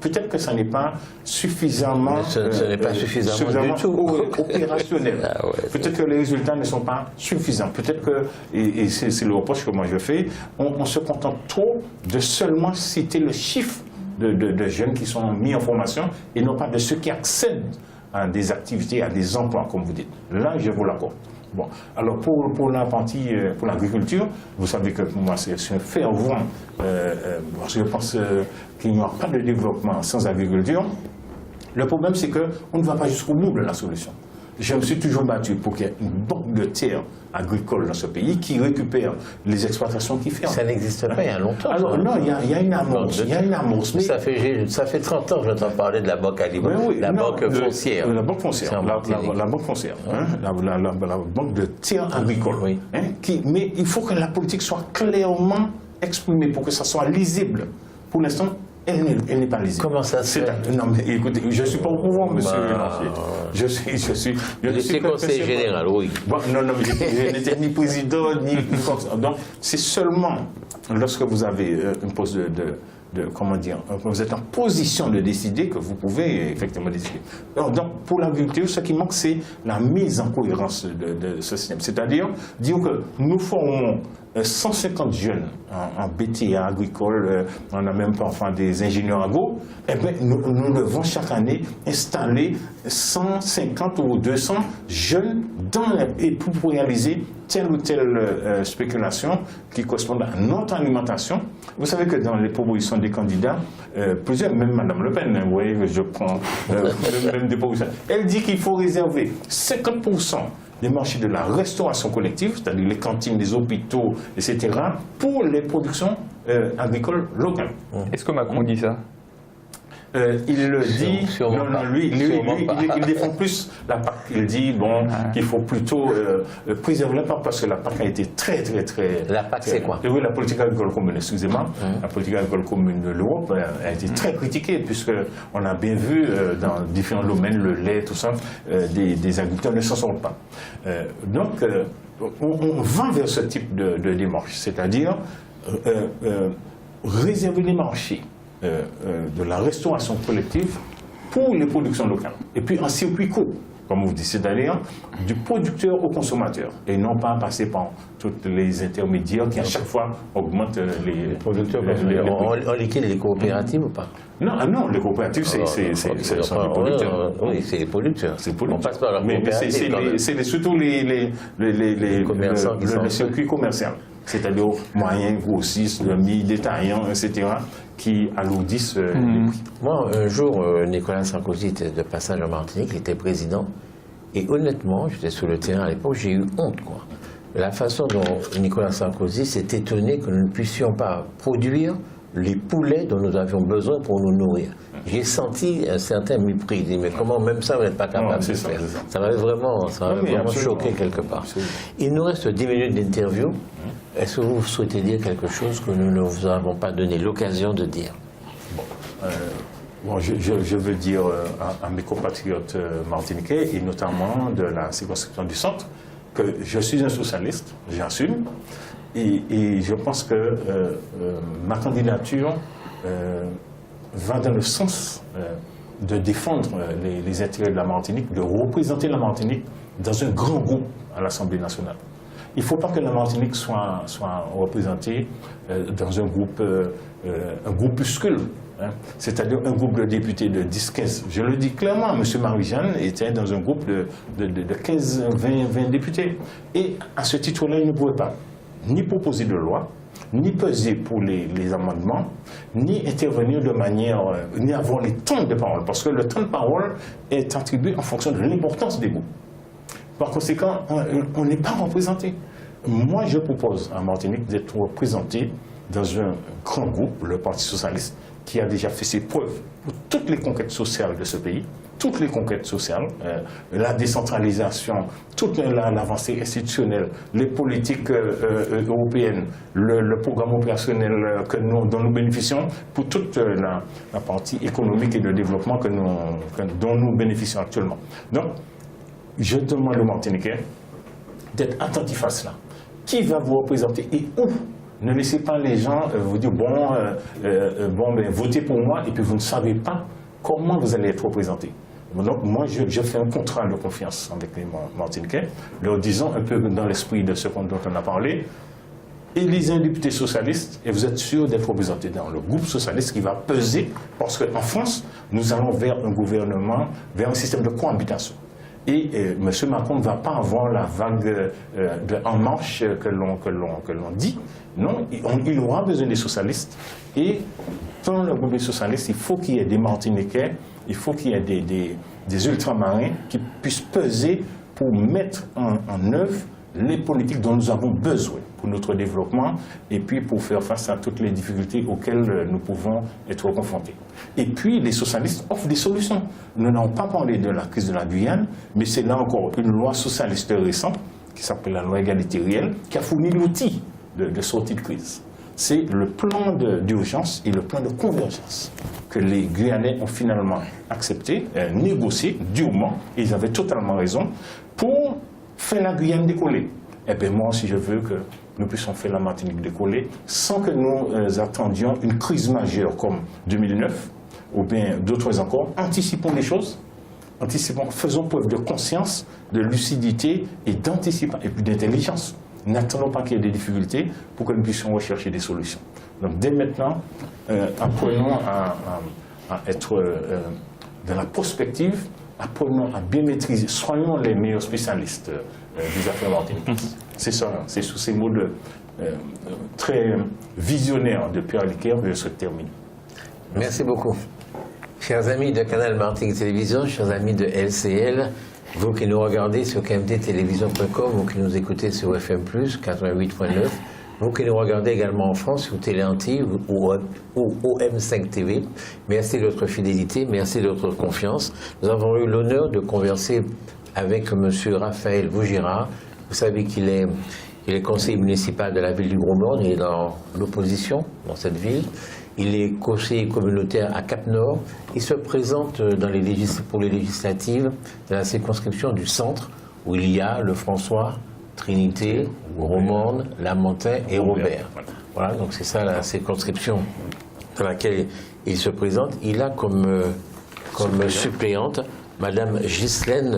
peut-être que ça n'est pas suffisamment, ce n'est pas suffisamment du tout opérationnel. Peut-être que les résultats ne sont pas suffisants. Peut-être que, et c'est le reproche que moi je fais, on se contente trop de seulement citer le chiffre de jeunes qui sont mis en formation et non pas de ceux qui accèdent à des activités, à des emplois, comme vous dites. Là, je vous l'accorde. Bon, alors pour la partie, pour l'agriculture, vous savez que pour moi c'est un fervent, je pense qu'il n'y aura pas de développement sans agriculture. Le problème c'est qu'on ne va pas jusqu'au bout de la solution. Je me suis toujours battu pour qu'il y ait une banque de terre agricole dans ce pays qui récupère les exploitations qui ferment. Ça n'existe pas il y a longtemps. Alors non, il y a une amorce. Il y a une amorce. Mais ça fait 30 ans que j'entends parler de la banque alimentaire, banque foncière. La banque foncière. La banque foncière. La banque de terre agricole. Oui. Mais il faut que la politique soit clairement exprimée pour que ça soit lisible. Pour l'instant, elle n'est pas lisible. Comment ça se fait? Non, mais écoutez, je ne suis pas au pouvoir, monsieur. Je suis conseiller général, oui. Bon, non, je n'étais ni président, ni... Donc, c'est seulement lorsque vous avez une poste comment dire, vous êtes en position de décider que vous pouvez effectivement décider. Donc, pour l'agriculture, ce qui manque, c'est la mise en cohérence de ce système. C'est-à-dire, dire que nous formons 150 jeunes en BTA agricole, on a même parfois des ingénieurs agro, et bien nous devons chaque année installer 150 ou 200 jeunes pour réaliser telle ou telle spéculation qui correspond à notre alimentation. Vous savez que dans les propositions des candidats, plusieurs, même Mme Le Pen, vous voyez que je prends même des propositions, elle dit qu'il faut réserver 50% des marchés de la restauration collective, c'est-à-dire les cantines des hôpitaux, etc., pour les productions agricoles locales. Est-ce que Macron dit ça? Il le dit, lui, il défend plus la PAC. Il dit qu'il faut plutôt préserver la PAC parce que la PAC a été très... La PAC, c'est quoi? Oui, la politique agricole commune, excusez-moi. La politique agricole commune de l'Europe a été très critiquée puisqu'on a bien vu dans différents domaines, le lait, tout ça, des agriculteurs ne s'en sortent pas. Donc, on va vers ce type de démarche, c'est-à-dire réserver les marchés de la restauration collective pour les productions locales. Et puis en circuit court, comme vous dites, c'est-à-dire du producteur au consommateur, et non pas passer par toutes les intermédiaires qui à chaque fois augmentent les producteurs. On liquide les coopératives ou pas? Non, les coopératives, c'est les producteurs. Oui, c'est les producteurs. On passe par la coopérative. Mais c'est surtout les commerçants le circuit commercial, c'est-à-dire moyens, grossistes, mi-détaillants, etc., qui alourdissent les prix. Moi, un jour, Nicolas Sarkozy était de passage en Martinique, il était président, et honnêtement, j'étais sur le terrain à l'époque, j'ai eu honte, quoi. La façon dont Nicolas Sarkozy s'est étonné que nous ne puissions pas produire les poulets dont nous avions besoin pour nous nourrir. J'ai senti un certain mépris. Je dis, mais comment même ça, vous n'êtes pas capable de faire? Ça m'avait vraiment choqué quelque part. Absolument. Il nous reste 10 minutes d'interview. Est-ce que vous souhaitez dire quelque chose que nous ne vous avons pas donné l'occasion de dire? Je veux dire à mes compatriotes martiniquais, et notamment de la circonscription du centre, que je suis un socialiste, j'assume, et je pense que ma candidature va dans le sens de défendre les intérêts de la Martinique, de représenter la Martinique dans un grand groupe à l'Assemblée nationale. Il ne faut pas que la Martinique soit représentée dans un groupuscule. Hein, c'est-à-dire un groupe de députés de 10-15. Je le dis clairement, M. Marie-Jeanne était dans un groupe de 15-20 députés. Et à ce titre-là, il ne pouvait pas ni proposer de loi, ni peser pour les amendements, ni intervenir de manière, ni avoir les temps de parole, parce que le temps de parole est attribué en fonction de l'importance des groupes. Par conséquent, on n'est pas représenté. Moi, je propose à Martinique d'être représenté dans un grand groupe, le Parti socialiste, qui a déjà fait ses preuves pour toutes les conquêtes sociales de ce pays, toutes les conquêtes sociales, la décentralisation, toute l'avancée institutionnelle, les politiques européennes, le programme opérationnel dont nous bénéficions, pour toute la partie économique et de développement dont nous bénéficions actuellement. Donc, je demande aux Martiniquais d'être attentifs à cela. Qui va vous représenter et où? Ne laissez pas les gens vous dire votez pour moi et puis vous ne savez pas comment vous allez être représenté. Donc moi je fais un contrat de confiance avec les Martiniquais, leur disant un peu dans l'esprit de ce dont on a parlé, élisez un député socialiste et vous êtes sûr d'être représenté dans le groupe socialiste qui va peser, parce qu'en France, nous allons vers un gouvernement, vers un système de cohabitation. Et M. Macron ne va pas avoir la vague En Marche que l'on dit. Non, il aura besoin des socialistes. Et dans le groupe des socialistes, il faut qu'il y ait des Martiniquais, il faut qu'il y ait des ultramarins qui puissent peser pour mettre en œuvre les politiques dont nous avons besoin pour notre développement et puis pour faire face à toutes les difficultés auxquelles nous pouvons être confrontés. Et puis les socialistes offrent des solutions. Nous n'avons pas parlé de la crise de la Guyane, mais c'est là encore une loi socialiste récente qui s'appelle la loi égalité réelle qui a fourni l'outil de sortie de crise. C'est le plan d'urgence et le plan de convergence que les Guyanais ont finalement accepté, négocié durement, et ils avaient totalement raison, pour faire la Guyane décoller. Eh bien moi, si je veux que nous puissions faire la Martinique décoller, sans que nous attendions une crise majeure comme 2009, ou bien d'autres encore, anticipons les choses, faisons preuve de conscience, de lucidité et d'anticipation, et puis d'intelligence. N'attendons pas qu'il y ait des difficultés pour que nous puissions rechercher des solutions. Donc dès maintenant, apprenons à être dans la prospective, apprenons à bien maîtriser, soyons les meilleurs spécialistes des affaires martiniquaises. C'est ça, c'est sous ces mots très visionnaires de Pierre Liquer que je souhaite terminer. Merci beaucoup. Chers amis de Canal Martinique Télévision, chers amis de LCL, vous qui nous regardez sur kmttélévision.com, vous qui nous écoutez sur FM+, 88.9, vous qui nous regardez également en France sur Téléanti ou OM5 TV, merci de votre fidélité, merci de votre confiance. Nous avons eu l'honneur de converser avec M. Raphaël Vaugirard. Vous savez qu'il est conseiller municipal de la ville du Gros-Morne, il est dans l'opposition dans cette ville. Il est conseiller communautaire à Cap-Nord. Il se présente pour les législatives de la circonscription du centre, où il y a le François, Trinité, Gros-Morne, Lamentin et Robert. Voilà, donc c'est ça la circonscription dans laquelle il se présente. Il a comme suppléante Madame Ghislaine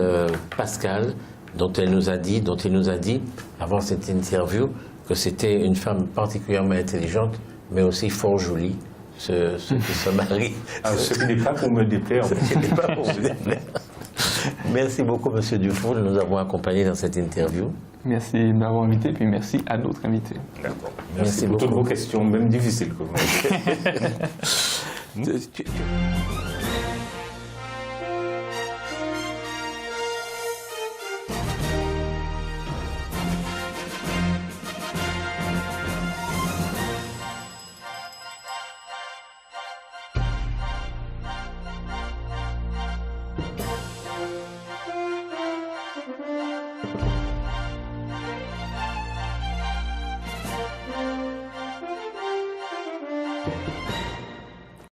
Pascal, dont il nous a dit avant cette interview que c'était une femme particulièrement intelligente, mais aussi fort jolie, ce qui se marie. Ce qui n'est pas pour me déplaire. Merci beaucoup, M. Dufour, de nous avoir accompagnés dans cette interview. Merci de m'avoir invité, puis merci à d'autres invités. D'accord. Merci pour toutes vos questions, même difficiles.